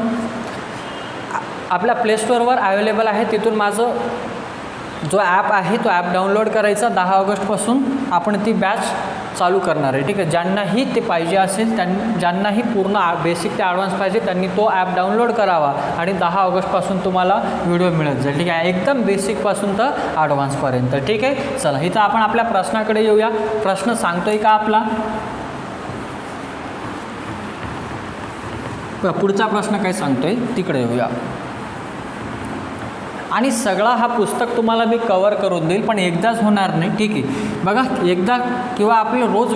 [SPEAKER 1] आपल्या प्लेस्टोअरवर अवेलेबल आहे. तिथून माझं जो ॲप आहे तो ॲप डाउनलोड करायचा. 10 ऑगस्टपासून आपण ती बॅच चालू करणार आहे. ठीक आहे, ज्यांनाही ते पाहिजे असेल ज्यांनाही पूर्ण बेसिक ते ॲडव्हान्स पाहिजे त्यांनी तो ॲप डाउनलोड करावा आणि 10 ऑगस्टपासून तुम्हाला व्हिडिओ मिळत जाईल. ठीक आहे, एकदम बेसिकपासून तर ॲडव्हान्सपर्यंत. ठीक आहे, चला इथं आपण आपल्या प्रश्नाकडे येऊया. प्रश्न सांगतोय का आपला? पुढचा प्रश्न काय सांगतोय तिकडे येऊया. आणि सगळा हा पुस्तक तुम्हाला मी कवर करून देईल, पण एकदाच होणार नाही. ठीक आहे, बघा एकदा किंवा आपले रोज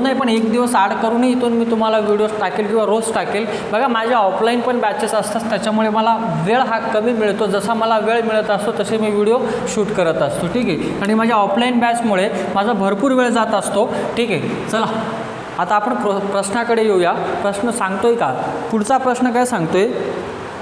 [SPEAKER 1] नाही पण एक दिवस आड करूनही इथून मी तुम्हाला व्हिडिओज टाकेल किंवा रोज टाकेल. बघा माझ्या ऑफलाईन पण बॅचेस असतात, त्याच्यामुळे मला वेळ हा कमी मिळतो. जसा मला वेळ मिळत असतो तसे मी व्हिडिओ शूट करत असतो. ठीक आहे, आणि माझ्या ऑफलाईन बॅचमुळे माझा भरपूर वेळ जात असतो. ठीक आहे, चला आता आपण प्रश्नाकडे येऊया. प्रश्न सांगतोय का? पुढचा प्रश्न काय सांगतोय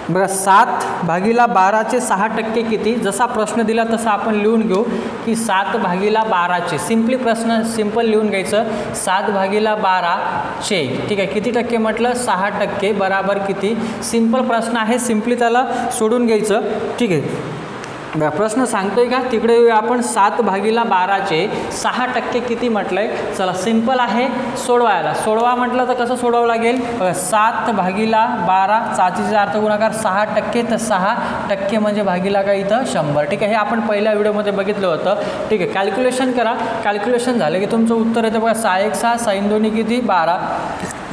[SPEAKER 1] बघा, 7/12चे 6% किती? जसा प्रश्न दिला तसा आपण लिहून घेऊ की 7/12चे सिंपल लिहून घ्यायचं. 7/12चे ठीक आहे, किती टक्के म्हटलं? 6% बराबर किती? सिंपल प्रश्न आहे, सिंपली त्याला सोडून घ्यायचं. ठीक आहे, प्रश्न सांगतोय का? तिकडे येऊया आपण. 7/12चे 6% किती म्हटलं आहे? चला सिंपल आहे, सोडवा म्हटलं तर कसं सोडवावं लागेल? 7/12 चाचीचा अर्थ गुणाकार 6%, तर 6% म्हणजे भागीला काय इथं 100. ठीक आहे, हे आपण पहिल्या व्हिडिओमध्ये बघितलं होतं. ठीक आहे, कॅल्क्युलेशन करा. कॅल्क्युलेशन झालं की तुमचं उत्तर येतं बघा. 6 1 6, 6 2 किती? 12.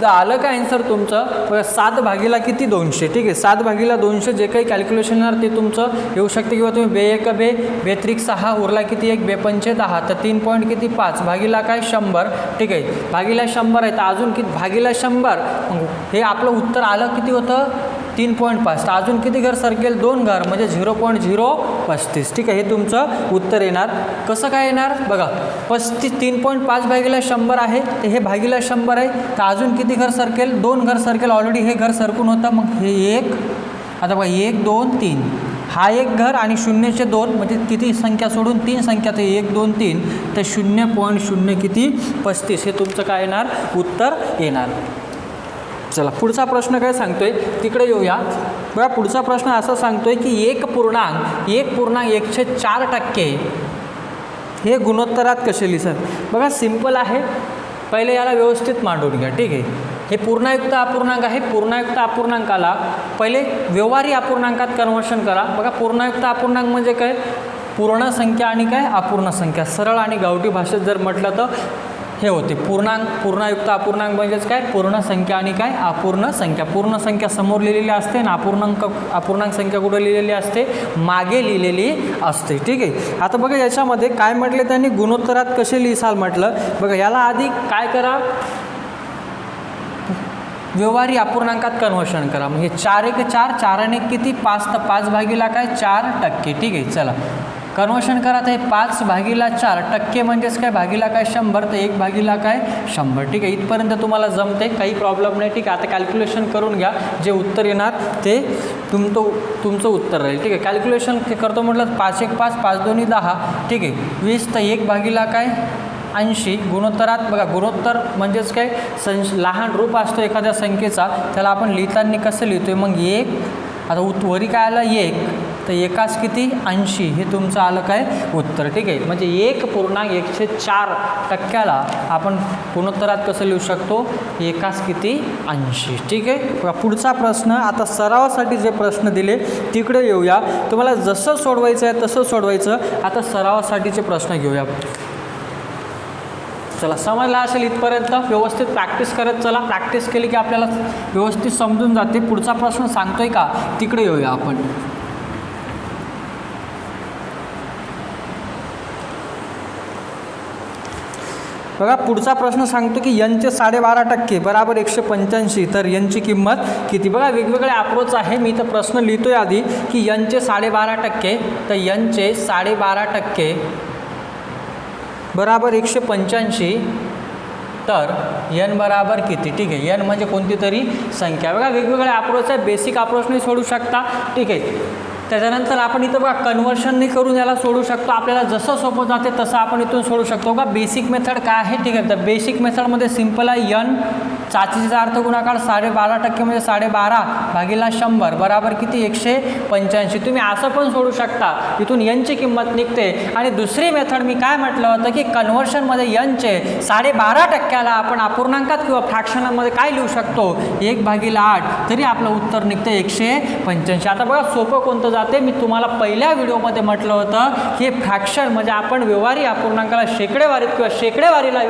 [SPEAKER 1] आलं का आन्सर तुमचं? बघा 7 किती? 200. ठीक आहे, 7/200 जे काही कॅल्क्युलेशन येणार ते तुमचं येऊ शकते किंवा तुम्ही 2 1 2, 2 3 6, उरला किती? 1 2 5 10, तर 3 पॉईंट किती? 5 भागीला काय? 100. ठीक आहे, भागीला 100 आहे, तर अजून किती? भागीला 100. हे आपलं उत्तर आलं किती होतं? 3.5. तर अजून किती घर सरकेल? 2 घर म्हणजे 0.035. ठीक आहे, हे तुमचं उत्तर येणार. कसं काय येणार बघा? 3.5 भागीला 100 आहे, तर हे भागीला 100 आहे, तर अजून किती घर सरकेल? 2 घर सरकेल. ऑलरेडी हे घर सरकून होतं, मग हे 1. आता बघा 1 2 3, हा 1 घर आणि 0चे 2 म्हणजे किती संख्या सोडून 3 संख्या, तर 1 2 3, तर 0.0 किती? 35. हे तुमचं काय येणार? उत्तर येणार. चला पुढचा प्रश्न काय सांगतोय तिकडे येऊया. बघा पुढचा प्रश्न असा सांगतोय की 1.104% हे गुणोत्तरात कसे लिहितात? बघा सिंपल आहे, पहिले याला व्यवस्थित मांडून घ्या. ठीक आहे, हे पूर्णायुक्त अपूर्णांक आहे. पूर्णायुक्त अपूर्णांकाला पहिले व्यवहारी अपूर्णांकात कन्व्हर्शन करा. बघा पूर्णायुक्त अपूर्णांक म्हणजे काय? पूर्ण संख्या आणि काय? अपूर्ण संख्या. सरळ आणि गावठी भाषेत जर म्हटलं तर हे होते पूर्णायुक्त अपूर्णांक म्हणजेच काय? पूर्ण संख्या आणि काय? अपूर्ण संख्या. पूर्ण संख्या समोर लिहिलेली असते आणि अपूर्णांक संख्या कुठं लिहिलेली असते? मागे लिहिलेली असते. ठीक आहे, आता बघा याच्यामध्ये काय म्हटले त्यांनी? गुणोत्तरात कसे लिहिसाल म्हटलं. बघा याला आधी काय करा? व्यवहारी अपूर्णांकात कन्व्हर्शन करा. म्हणजे 4 1 4, 4 1 किती? 5, तर 5 भागीला काय? 4%. ठीक आहे, चला कन्वर्शन करा तर हे 5/4 म्हणजेच काय भागीला काय 100, तर 1/100. ठीक आहे, इथपर्यंत तुम्हाला जमते, काही प्रॉब्लेम नाही. ठीक आहे, आता कॅल्क्युलेशन करून घ्या, जे उत्तर येणार ते तुमचं उत्तर राहील. ठीक आहे, कॅल्क्युलेशन करतो म्हटलं 5 1 5, 5 2 10. ठीक आहे, 20, तर 1/80. गुणोत्तरात बघा, गुणोत्तर म्हणजेच काय लहान रूप असतो एखाद्या संख्येचा, त्याला आपण लिहिताना कसं लिहितोय, मग 1, आता वरी काय आलं 1, तर एकास किती 80, हे तुमचं आलं काय उत्तर. ठीक आहे, म्हणजे 1.104% आपण गुणोत्तरात कसं लिहू शकतो, एकास किती 80. ठीक आहे, बघा पुढचा प्रश्न. आता सरावासाठी जे प्रश्न दिले तिकडे येऊया. तुम्हाला जसं सोडवायचं आहे तसं सोडवायचं. आता सरावासाठीचे प्रश्न घेऊया. चला, समजला असेल इथपर्यंत, व्यवस्थित प्रॅक्टिस करत चला. प्रॅक्टिस केली की आपल्याला व्यवस्थित समजून जाते. पुढचा प्रश्न सांगतोय का, तिकडे येऊया आपण. बघा पुढचा प्रश्न सांगतो की यांचे 12.5% बराबर 185, तर यांची किंमत किती. बघा वेगवेगळे अप्रोच आहे. मी तर प्रश्न लिहितोय आधी की यांचे 12.5%, तर यांचे 12.5% बराबर 185, तर n बराबर किती. ठीक आहे, n म्हणजे कोणती तरी संख्या. बघा वेगवेगळे अप्रोच आहे. बेसिक अप्रोचने सोडू शकता. ठीक आहे, त्याच्यानंतर आपण इथं बघा कन्व्हर्शनने करून याला सोडू शकतो. आपल्याला जसं सोपं जाते तसं आपण इथून सोडू शकतो. बघा बेसिक मेथड काय आहे. ठीक आहे, तर बेसिक मेथडमध्ये सिम्पल आहे. n चाचीचा अर्थ गुणाकार 12.5% म्हणजे 12/100 बराबर किती 185. तुम्ही असं पण सोडू शकता, इथून यांची किंमत निघते. आणि दुसरी मेथड मी काय म्हटलं होतं की कन्व्हर्शनमध्ये यांचे 12.5%ला आपण अपूर्णांकात किंवा फ्रॅक्शनामध्ये काय लिहू शकतो, 1/8, तरी आपलं उत्तर निघतं 185. आता बघा सोपं कोणतं जाते. मी तुम्हाला पहिल्या व्हिडिओमध्ये म्हटलं होतं की फ्रॅक्शन म्हणजे आपण व्यवहारी अपूर्णांकाला शेकडेवारीत किंवा शेकडेवारीला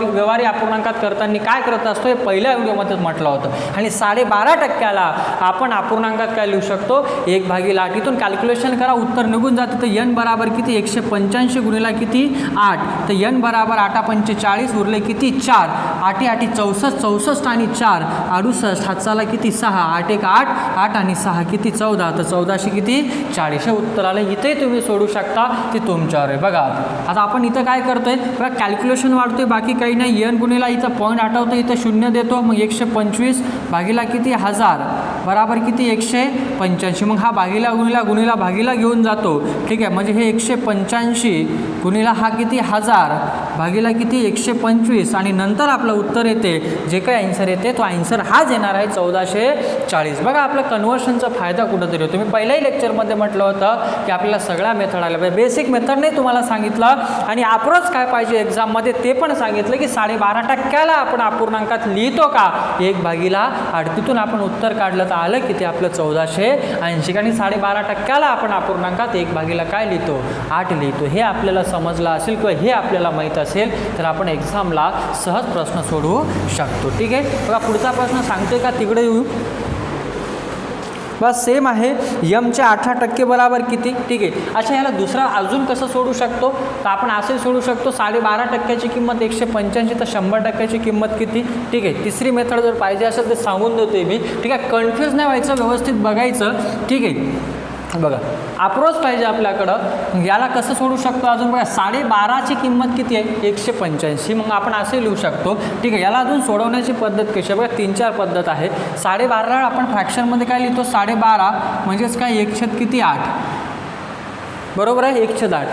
[SPEAKER 1] व्यवहारी अपूर्णांकात करताना काय करत असतो, हे पहिल्या व्हिडिओमध्येच म्हटलं होतं. आणि 12.5%ला आपण अपूर्णांकात काय लिहू शकतो, 1/8. इथून कॅल्क्युलेशन करा, उत्तर निघून जातं. तर n बराबर किती 185 गुणिला किती 8, तर n बराबर 8×5 = उरले किती 4, 8 8 64, 64 आणि 4 68, हातचाला किती 6, 8 1 8, 8 आणि 6 किती 14, तर 14 किती 40. हे उत्तर आलं. इथे तुम्ही सोडू शकता, ते तुमच्यावर आहे. बघा आता आपण इथं काय करतोय, बघा कॅल्क्युलेशन वाढतोय, बाकी काही नाही. n गुणिला इथं पॉईंट आठवतो, इथं 0 देतो, मग 125 भागीला किती 1000 बराबर किती 185. मग हा भागीला गुणिला भागीला घेऊन जातो. ठीक आहे, म्हणजे हे 185 गुणिला हा किती 1000 भागीला किती 125, आणि नंतर आपलं उत्तर येते, जे काही आन्सर येते तो आन्सर हाच येणार आहे 1440. बघा आपलं कन्व्हर्शनचा फायदा कुठंतरी होतो. मी पहिल्याही लेक्चरमध्ये म्हटलं होतं की आपल्याला सगळ्या मेथड आल्या पाहिजे. बेसिक मेथड नाही तुम्हाला सांगितलं, आणि अप्रोच काय पाहिजे एक्झाममध्ये ते पण सांगितलं की 12.5%ला आपण अपूर्णांकात लिहितो का 1/8. तिथून आपण उत्तर काढलं तर आलं की ते आपलं 1480. आणि 12.5%ला आपण अपूर्णांकात 1/8 काय लिहितो 8 लिहितो. हे आपल्याला समजलं असेल किंवा हे आपल्याला माहीत असेल तर आपण एक्झामला सहज प्रश्न सोडवू शकतो. ठीक आहे, बघा पुढचा प्रश्न सांगतोय का, तिकडे येऊ. बस सेम आहे. यमचे 18% बराबर किती. ठीक आहे, अच्छा ह्याला दुसरा अजून कसं सोडू शकतो, तर आपण असंही सोडू शकतो. 12.5%ची किंमत 185, तर 100%ची किंमत किती. ठीक आहे, तिसरी मेथड जर पाहिजे असेल तर सांगून देतोय मी. ठीक आहे, कन्फ्यूज नाही व्हायचं, व्यवस्थित बघायचं. ठीक आहे, बघा अप्रोच पाहिजे आपल्याकडं. याला कसं सोडू शकतो अजून, बघा 12.5ची किंमत किती आहे 185, मग आपण असे लिहू शकतो. ठीक आहे, याला अजून सोडवण्याची पद्धत कशी आहे, बघा 3-4 पद्धत आहे. 12.5ला आपण फ्रॅक्शनमध्ये काय लिहितो 12.5 म्हणजेच काय 1/8 बरोबर आहे 1/8.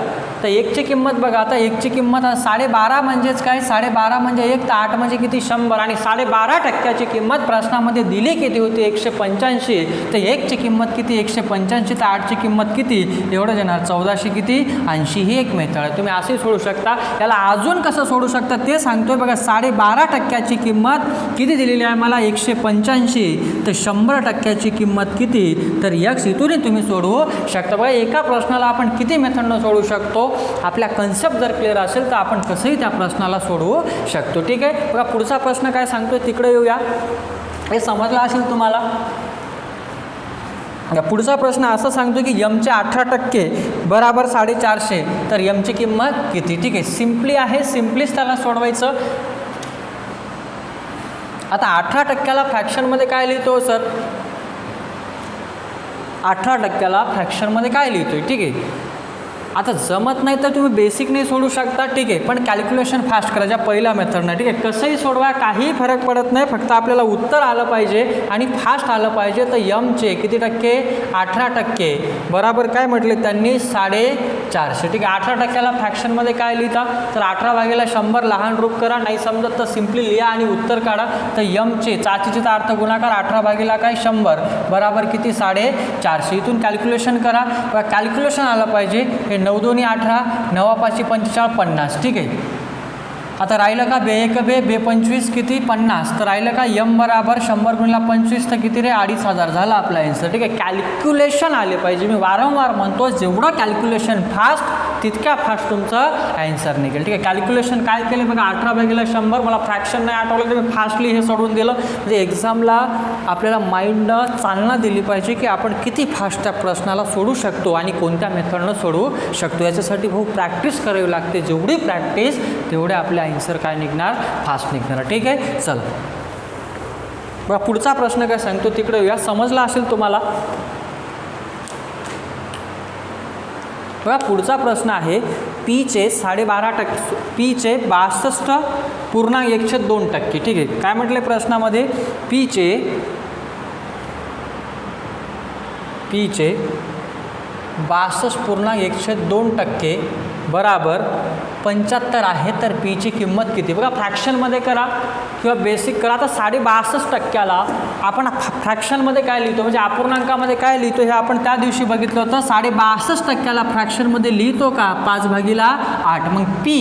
[SPEAKER 1] तर 1ची किंमत बघा, आता 1ची किंमत 12.5 म्हणजेच काय 12.5 म्हणजे 1, तर 8 म्हणजे किती 100, आणि 12.5%ची किंमत प्रश्नामध्ये दिली किती होती 185. तर 1ची किंमत किती 185, तर 8ची किंमत किती एवढं देणार 1480 किती 80. ही एक मेथड आहे, तुम्ही असेही सोडू शकता. याला अजून कसं सोडू शकता ते सांगतोय. बघा 12.5%ची किंमत किती दिलेली आहे मला 185, तर 100%ची किंमत किती, तर x इथूनही तुम्ही सोडवू शकता. बघा एका प्रश्नाला आपण किती मेथडनं सोडू शकतो, आपल्या कन्सेप्ट जर क्लिअर असेल तर आपण कसंही त्या प्रश्नाला सोडवू शकतो. ठीक आहे, बघा पुढचा प्रश्न काय सांगतोय तिकडे येऊया. हे समजलं असेल तुम्हाला. पुढचा प्रश्न असं सांगतो की यमचे 18% बराबर 450, तर यमची किंमत किती. ठीक आहे, सिम्पली आहे, सिम्पलीच त्याला सोडवायचं. आता 18%ला फ्रॅक्शनमध्ये काय लिहितो सर, 18%ला फ्रॅक्शनमध्ये काय लिहितोय. ठीक आहे, आता जमत नाही तर तुम्ही बेसिक नाही सोडू शकता, ठीक आहे, पण कॅल्क्युलेशन फास्ट करा ज्या पहिल्या मेथडनं, ठीक आहे. कसंही सोडवा, काही फरक पडत नाही, फक्त आपल्याला उत्तर आलं पाहिजे आणि फास्ट आलं पाहिजे. तर यमचे किती टक्के? 18%. बराबर काय म्हटले त्यांनी? 450. ठीक आहे. 18%ला फ्रॅक्शनमध्ये काय लिहिता? तर 18/100 लहान रूप करा, नाही समजत तर सिम्पली लिहा आणि उत्तर काढा. तर यमचे चाचीचा अर्थ गुणाकार 18/100 बराबर किती? 450. इथून कॅल्क्युलेशन करा. कॅल्क्युलेशन आलं पाहिजे. हे 9 2 18, 9 5 45, 50. ठीक आहे. आता राहिलं का? 2 1 2, 2 25 किती? 50. तर राहिलं का? यम बराबर 100 गुणिले 25 तर किती रे? 2500 झाला आपला आन्सर. ठीक आहे. कॅल्क्युलेशन आले पाहिजे. मी वारंवार म्हणतो, जेवढं कॅल्क्युलेशन फास्ट तितक्या फास्ट तुमचं आन्सर निघेल. ठीक आहे. कॅल्क्युलेशन काय केलं बघा? 18/100. मला फ्रॅक्शन नाही आठवलं तर मी फास्टली हे सोडून दिलं. म्हणजे एक्झामला आपल्याला माइंडनं चालना दिली पाहिजे की आपण किती फास्ट त्या प्रश्नाला सोडू शकतो आणि कोणत्या मेथडनं सोडवू शकतो. याच्यासाठी खूप प्रॅक्टिस करावी लागते. जेवढी प्रॅक्टिस तेवढे आपल्या आन्सर काय निघणार? फास्ट निघणार. ठीक आहे. चला बघा पुढचा प्रश्न काय सांगतो तिकडे येऊया. समजला असेल तुम्हाला. बघा पुढचा प्रश्न आहे पीचे 12.5%, पीचे 62.102%. ठीक आहे. काय म्हटले प्रश्नामध्ये? पीचे 62.102% बराबर 75 आहे. तर पीची किंमत किती? बघा फ्रॅक्शनमध्ये करा किंवा बेसिक करा. आता 62.5%ला आपण फ्रॅक्शनमध्ये काय लिहितो, म्हणजे अपूर्णांकामध्ये काय लिहितो हे आपण त्या दिवशी बघितलं होतं. 62.5%ला फ्रॅक्शनमध्ये लिहितो का? 5/8. मग पी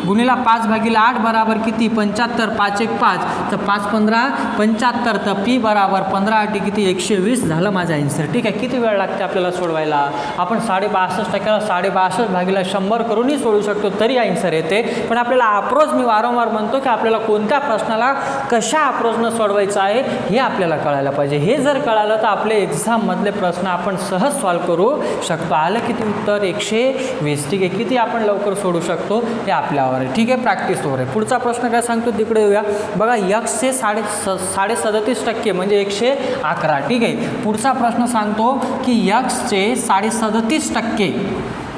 [SPEAKER 1] गुणिला 5/8 बराबर किती? 75. 5 1 5 तर 5 15 75. तर पी बराबर 15 किती? 120 झालं माझा आन्सर. ठीक आहे. किती वेळ लागते आपल्याला सोडवायला? आपण 62.5%ला 62/100 करूनही सोडू शकतो, तरी आन्सर येते. पण आपल्याला अप्रोच, मी वारंवार म्हणतो की आपल्याला कोणत्या प्रश्नाला कशा अप्रोचनं सोडवायचं आहे हे आपल्याला कळायला पाहिजे. हे जर कळालं तर आपले एक्झाममधले प्रश्न आपण सहज सॉल्व करू शकतो. आलं किती उत्तर? 120. ठीक आहे. किती आपण लवकर सोडू शकतो हे आपल्यावर आहे. ठीक आहे. प्रॅक्टिसवर आहे. पुढचा प्रश्न काय सांगतो तिकडे येऊया. बघा यक्सचे 37.5% म्हणजे 111. ठीक आहे. पुढचा प्रश्न सांगतो की यक्सचे 37.5%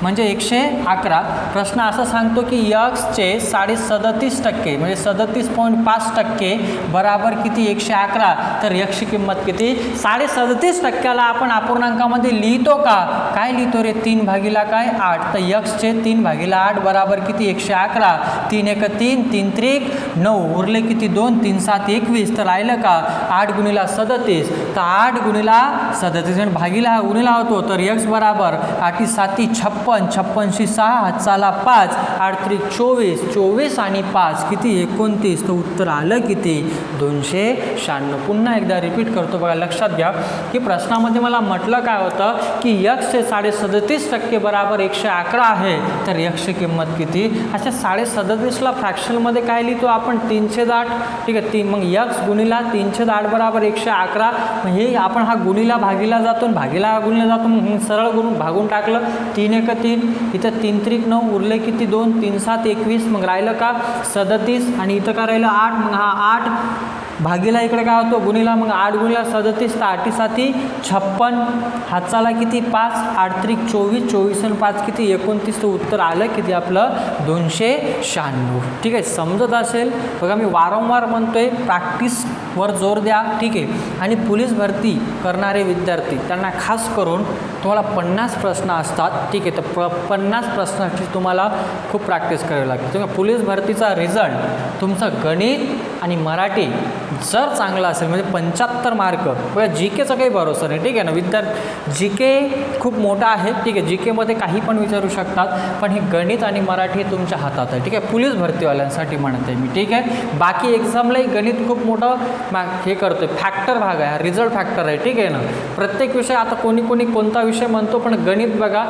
[SPEAKER 1] म्हणजे 111. प्रश्न असा सांगतो की यक्सचे 37.5% म्हणजे 37.5% बराबर किती? 111. तर यक्सची किंमत किती? 37.5%ला आपण अपूर्णांकामध्ये लिहितो का? काय लिहितो रे? 3/8. तर यक्सचे 3/8 बराबर किती? 111. 3 1 3, 3 3 9, उरले किती? 2 3 7 21. तर राहिलं का? 8 गुणिला 37. तर 8 गुणिला 37 आणि भागीला गुणिला होतो. तर यक्स बराबर 8 7 56, 56 6 हातचाला 5, 8 3 24, 24 आणि 5 किती? 29. तर उत्तर आलं किती? 296. पुन्हा एकदा रिपीट करतो बघा. लक्षात घ्या की प्रश्नामध्ये मला म्हटलं काय होतं की यक्सचे 37.5% बराबर 111 आहे. तर यक्सची किंमत किती? अशा 37.5ला फ्रॅक्शनमध्ये काय लिहितो आपण? 308. ठीक आहे. मग यक्स गुणिला 308 बराबर 111. हे आपण हा गुणिला भागीला जातो, भागीला गुणिला जातो. मग सरळ गुणून भागून टाकलं. 3 1 3, इथं 3 3 9, उरले किती? 2 3 7 21. मग राहिलं का? 37 आणि इथं का राहिलं? 8. मग हा 8 भागीला इकडे काय होतो? गुणिला. मग 8 गुणिला 37 तर 8 7 56, हातचाला किती? 5, 8 3 24, 24 आणि 5 किती? 29. तर उत्तर आलं किती आपलं? 296. ठीक आहे. समजत असेल बघा. मी वारंवार म्हणतोय प्रॅक्टिसवर जोर द्या. ठीक आहे. आणि पोलीस भरती करणारे विद्यार्थी त्यांना खास करून तुम्हाला 50 प्रश्न असतात. ठीक आहे. तर 50 प्रश्नाची तुम्हाला खूप प्रॅक्टिस करावी लागते. तुम्ही पोलीस भरतीचा रिझल्ट तुमचं गणित आणि मराठी जर चांगला असेल म्हणजे 75 मार्क. बघा जी केचा काही भरोसा नाही. ठीक आहे ना. जी के खूप मोठा आहे. ठीक आहे. जी केमध्ये काही पण विचारू शकतात, पण हे गणित आणि मराठी तुमच्या हातात आहे. ठीक आहे. पोलीस भरतीवाल्यांसाठी म्हणत आहे मी. ठीक आहे. बाकी एक्झामलाही गणित खूप मोठं हे करतो आहे, फॅक्टर भाग आहे, रिझल्ट फॅक्टर आहे. ठीक आहे ना. प्रत्येक विषय आता कोणी कोणता विषय म्हणतो, पण गणित बघा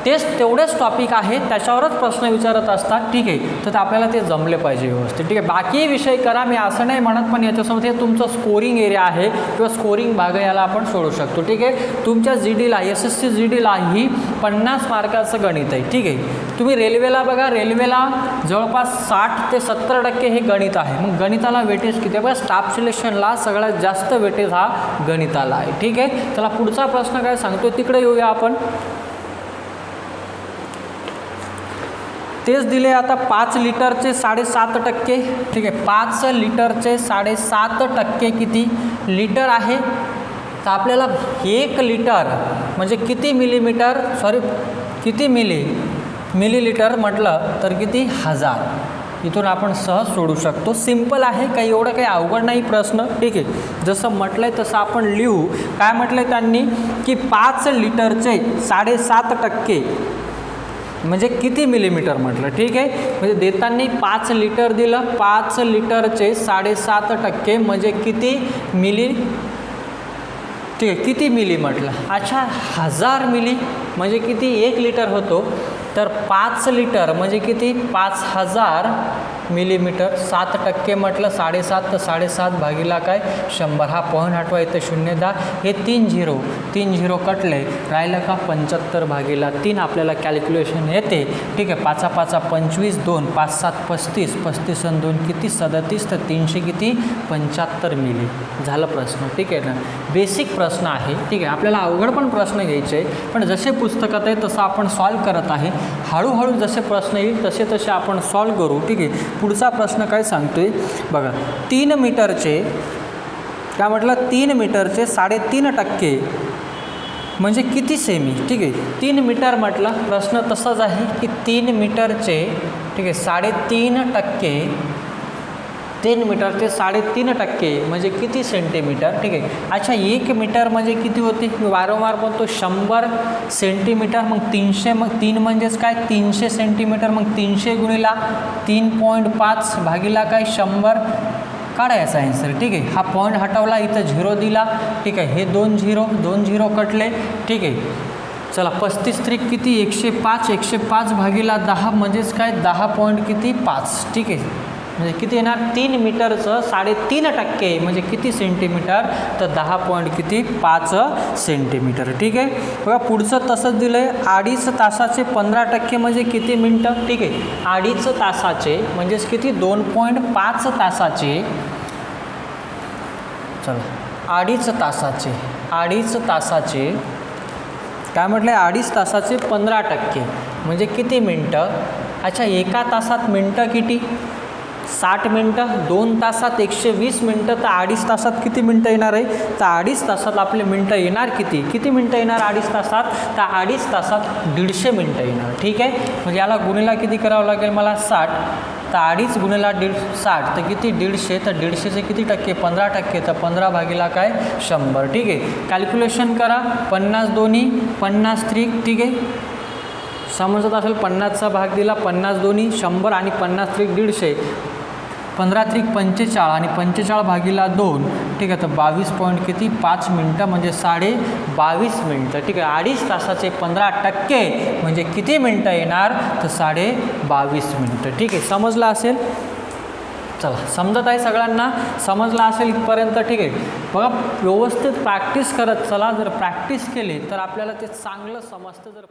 [SPEAKER 1] तेवढेच टॉपिक आहेत, त्याच्यावरच प्रश्न विचारत असतात. ठीक आहे. तर आपल्याला ते जमले पाहिजे व्यवस्थित. ठीक आहे. बाकी विषय करा, मी असं नाही म्हणत, पण याच्यासोबत हे तुमचं स्कोरिंग एरिया आहे किंवा स्कोरिंग भाग याला आपण सोडू शकतो. ठीक आहे. तुमच्या GDला SSC GDला ही 50 मार्काचं गणित आहे. ठीक आहे. तुम्ही रेल्वेला बघा, रेल्वेला जवळपास 60 ते 70% हे गणित आहे. मग गणिताला वेटेज किती आहे बघा. स्टाफ सिलेक्शनला सगळ्यात जास्त वेटेज हा गणिताला आहे. ठीक आहे. चला पुढचा प्रश्न काय सांगतो तिकडे येऊया आपण. तेच दिले आता 5 लिटरचे 7.5%, ठीक आहे. 5 लिटरचे 7.5% किती लिटर आहे, तर आपल्याला 1 लिटर म्हणजे किती मिलीमीटर, किती मिलीलीटर म्हटलं तर किती 1000. इथून आपण सहज सोडू शकतो. सिंपल आहे, काही एवढं काही अवघड नाही प्रश्न, ठीक आहे. जसं म्हटलं आहे तसं आपण लिहू. काय म्हटलं आहे त्यांनी की 5 लिटरचे 7.5% म्हणजे किती मिलीमीटर म्हटलं, ठीक आहे. म्हणजे देताना 5 लिटर दिलं, 5 लिटरचे 7.5% म्हणजे किती मिली, ठीक आहे. किती मिली म्हटलं, अच्छा 1000 मिली म्हणजे किती 1 लिटर होतो, तर 5 लिटर म्हणजे किती 5000 मिलीमीटर. 7% म्हटलं 7.5, तर 7.5 भागीला काय 100. हा पॉईंट हटवा, इथं 0.10, हे 3 झिरो कटले, राहिलं का 75/3 आपल्याला कॅल्क्युलेशन येते, ठीक आहे. 5 5 25, 2 5 7 35, 35 आणि 2 किती 37, तर 300 किती 75 मिली. झालं प्रश्न, ठीक आहे ना. बेसिक प्रश्न आहे, ठीक आहे. आपल्याला अवघड पण प्रश्न घ्यायचे, पण जसे पुस्तकात आहे तसं आपण सॉल्व करत आहे. हळूहळू जसे प्रश्न येईल तसे तसे आपण सॉल्व करू, ठीक आहे. पुढचा प्रश्न काय सांगतोय बघा. 3 मीटरचे काय म्हटलं, 3 मीटरचे 3.5% म्हणजे किती सेमी, ठीक आहे. 3 मीटर म्हटलं, प्रश्न तसाच आहे की 3 मीटरचे, ठीक आहे, 3.5%, 3 मीटरचे 3.5% म्हणजे किती सेंटीमीटर, ठीक आहे. अच्छा 1 मीटर म्हणजे किती होते, मी वारंवार बोलतो 100 सेंटीमीटर, मग 300, मग 3 म्हणजेच काय 300 सेंटीमीटर, मग 300 गुणिला 3.5 भागीला काय 100 काढायचा आन्सर, ठीक आहे. हा पॉईंट हटवला, इथं 0 दिला, ठीक आहे. हे 2 झिरो कटले, ठीक आहे. चला 35 त्रिक किती 105, 105 भागीला 10 म्हणजेच काय 10 पॉईंट किती 5, ठीक आहे. म्हणजे किती येणार 3 मीटरचं 3.5% म्हणजे किती सेंटीमीटर, तर 10 पॉईंट किती 5 सेंटीमीटर, ठीक आहे. बघा पुढचं तसंच दिलं आहे. 2.5 तासाचे 15% म्हणजे किती मिनटं, ठीक आहे. 2.5 तासाचे म्हणजेच किती 2.5 तासाचे, चला 2.5 तासाचे काय म्हटलं, 2.5 तासाचे 15% म्हणजे किती मिनटं. अच्छा 1 तासात मिनटं किती 60 मिनटं, 2 तासात 120 मिनटं, तर 2.5 तासात किती मिनटं येणार आहे, तर 2.5 तासात आपले मिनटं येणार किती मिनटं येणार 2.5 तासात, तर 2.5 तासात 150 मिनटं येणार, ठीक आहे. म्हणजे याला गुणिला किती करावं लागेल मला 60, तर 2.5 गुणिला 60 तर किती 150, तर 150चे किती टक्के 15%, तर 15 भागीला काय 100, ठीक आहे. कॅल्क्युलेशन करा. 50 दोन्ही 50 त्रिक, ठीक आहे. समजत असेल 50चा भाग दिला, 50 दोन्ही 100 आणि 50 त्रिक 150, 15 त्रिक 45 आणि 45 भागीला 2, ठीक आहे. तर 22 पॉईंट किती 5 मिनटं म्हणजे 22.5 मिनटं, ठीक आहे. 2.5 तासाचे 15% म्हणजे किती मिनटं येणार, तर 22.5 मिनटं, ठीक आहे. समजलं असेल. चला समजत आहे सगळ्यांना, समजलं असेल इथपर्यंत, ठीक आहे. बघा व्यवस्थित प्रॅक्टिस करत चला. जर प्रॅक्टिस केली तर आपल्याला ते चांगलं समजतं. जर